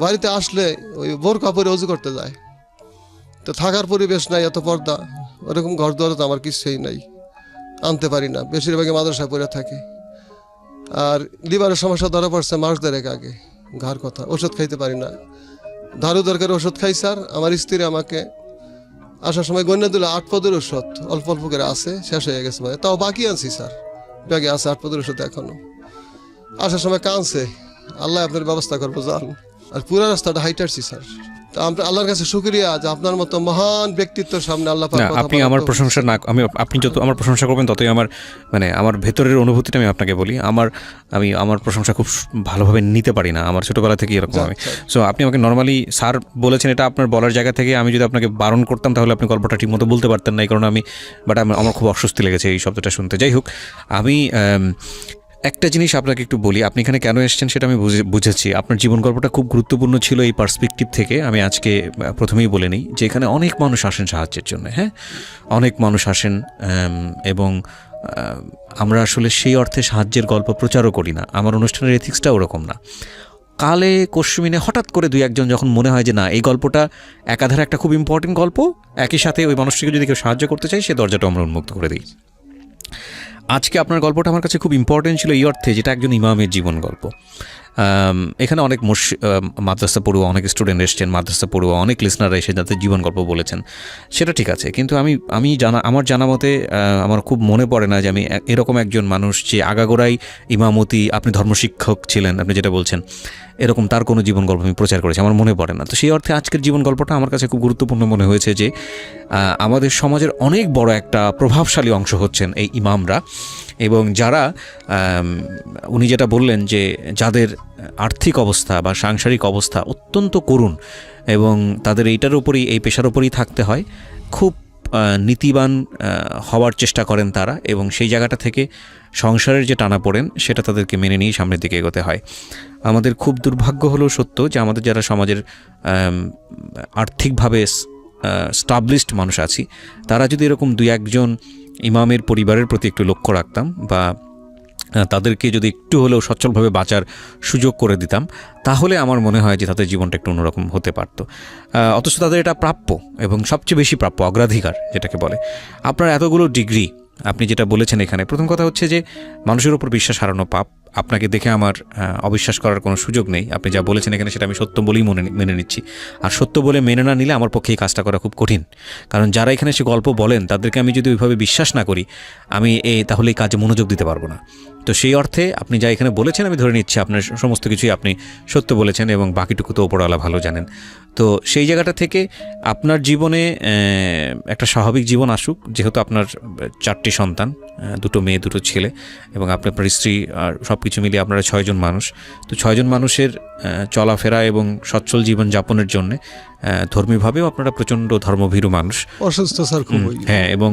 বাড়িতে আসলে ওই বোরকা পরে অজু করতে যায়, তো থাকার পরিবেশ নাই, এত পর্দা, ওরকম ঘর দুয়ারে তো আমার কিছুই নাই, আনতে পারি না, বেশিরভাগই মাদ্রাসায় পড়ে থাকে। আর লিভারের সমস্যা ধরা পড়ছে মাস 1.5 আগে, ঘাড় কথা, ওষুধ খাইতে পারি না, ধারু দরকার ওষুধ খাই স্যার। আমার স্ত্রী আমাকে আসার সময় গণ্য দিল 8 পদের ওষুধ, অল্প অল্প করে আছে, শেষ হয়ে গেছে ভাই, তাও বাকি আনছি স্যার, ব্যাগে আছে 8 পদের ওষুধ এখনো। আসার সময় কাঁদছে, আল্লাহ আপনার ব্যবস্থা করবো যান। আর পুরো রাস্তাটা হাইটারছি স্যার। তা আমরা আল্লাহর কাছে শুকরিয়া যে আপনার মতো মহান ব্যক্তিত্বের সামনে আল্লাহ পাক কথা আপনি বলার আমার তৌফিক প্রশংসা না, আপনি যত আমার প্রশংসা করবেন ততই আমার আমার ভেতরের অনুভূতিটা আমি আপনাকে বলি, আমার প্রশংসা খুব ভালোভাবে নিতে পারি না, আমার ছোটবেলা থেকে এরকম আমি। সো আপনি আমাকে নর্মালি স্যার বলেছেন, এটা আপনার বলার জায়গা থেকে, আমি যদি আপনাকে বারণ করতাম তাহলে আপনি গল্পটা ঠিকমতো বলতে পারতেন না, এই কারণে আমার খুব অস্বস্তি লেগেছে এই শব্দটা শুনতে। যাই হোক, আমি একটা জিনিস আপনাকে একটু বলি, আপনি এখানে কেন এসেছেন সেটা আমি বুঝেছি। আপনার জীবন গল্পটা খুব গুরুত্বপূর্ণ ছিল এই পার্সপেক্টিভ থেকে। আমি আজকে প্রথমেই বলে নিই যে এখানে অনেক মানুষ আসেন সাহায্যের জন্য, হ্যাঁ, অনেক মানুষ আসেন, এবং আমরা আসলে সেই অর্থে সাহায্যের গল্প প্রচারও করি না, আমার অনুষ্ঠানের এথিক্সটা ওরকম না। কালে কশ্মিনে হঠাৎ করে 2-1 জন যখন মনে হয় যে না এই গল্পটা একাধারে একটা খুব ইম্পর্টেন্ট গল্প, একই সাথে ওই মানুষটিকে যদি কেউ সাহায্য করতে চাই, সে দরজাটা আমরা উন্মুক্ত করে দিই। আজকে আপনার গল্পটা আমার কাছে খুব ইম্পর্টেন্ট ছিল এই অর্থে, যেটা একজন ইমামের জীবন গল্প। এখানে অনেক মাদ্রাসা পড়ুয়া, অনেক স্টুডেন্ট এসেছেন, মাদ্রাসা পড়ুয়া অনেক লিসনাররা এসে যাদের জীবন গল্প বলেছেন, সেটা ঠিক আছে, কিন্তু আমার জানা মতে আমার খুব মনে পড়ে না যে আমি এরকম একজন মানুষ যে আগাগোড়াই ইমামতি, আপনি ধর্মশিক্ষক ছিলেন, আপনি যেটা বলছেন, এরকম তার কোনো জীবন গল্প আমি প্রচার করেছি, আমার মনে পড়ে না। তো সেই অর্থে আজকের জীবন গল্পটা আমার কাছে খুব গুরুত্বপূর্ণ মনে হয়েছে যে আমাদের সমাজের অনেক বড় একটা প্রভাবশালী অংশ হচ্ছেন এই ইমামরা, এবং যারা উনি যেটা বললেন যে যাদের আর্থিক অবস্থা বা সাংসারিক অবস্থা অত্যন্ত করুণ এবং তাদের এইটার উপরই, এই পেশার উপরই থাকতে হয়, খুব নীতিবান হওয়ার চেষ্টা করেন তারা, এবং সেই জায়গাটা থেকে সংসারের যে টানাপোড়েন সেটা তাদেরকে মেনে নিয়ে সামনের দিকে এগোতে হয়। আমাদের খুব দুর্ভাগ্য হলেও সত্য যে আমাদের যারা সমাজের আর্থিকভাবে স্টাবলিশড মানুষ আছি, তারা যদি এরকম দুই একজন ইমামের পরিবারের প্রতি একটু লক্ষ্য রাখতাম বা তাদেরকে যদি একটু হলেও সচ্ছলভাবে বাঁচার সুযোগ করে দিতাম, তাহলে আমার মনে হয় যে তাদের জীবনটা একটু অন্যরকম হতে পারত। অথচ তাদের এটা প্রাপ্য, এবং সবচেয়ে বেশি প্রাপ্য, অগ্রাধিকার যেটাকে বলে। আপনার এতগুলো ডিগ্রি, আপনি যেটা বলেছেন এখানে, প্রথম কথা হচ্ছে যে মানুষের উপর বিশ্বাস হারানো পাপ। আপনাকে দেখে আমার অবিশ্বাস করার কোনো সুযোগ নেই। আপনি যা বলেছেন এখানে সেটা আমি সত্য বলেই মেনে নিচ্ছি। আর সত্য বলে মেনে না নিলে আমার পক্ষে এই কাজটা করা খুব কঠিন, কারণ যারা এখানে সে গল্প বলেন তাদেরকে আমি যদি ওইভাবে বিশ্বাস না করি, আমি তাহলে এই কাজে মনোযোগ দিতে পারবো না। তো সেই অর্থে আপনি যা এখানে বলেছেন আমি ধরে নিচ্ছি আপনার সমস্ত কিছুই আপনি সত্য বলেছেন, এবং বাকিটুকু তো ওপরওয়ালা ভালো জানেন। তো সেই জায়গাটা থেকে আপনার জীবনে একটা স্বাভাবিক জীবন আসুক, যেহেতু আপনার 4টি সন্তান, 2 মেয়ে 2 ছেলে, এবং আপনি আপনার স্ত্রী আর সব কিছু মিলিয়ে আপনারা 6 জন মানুষ। তো 6 জন মানুষের চলাফেরা এবং সচ্ছল জীবন যাপনের জন্য ধর্মীয়ভাবেও আপনারা প্রচণ্ড ধর্মভীরু মানুষ। অসুস্থ স্যার খুবই। হ্যাঁ, এবং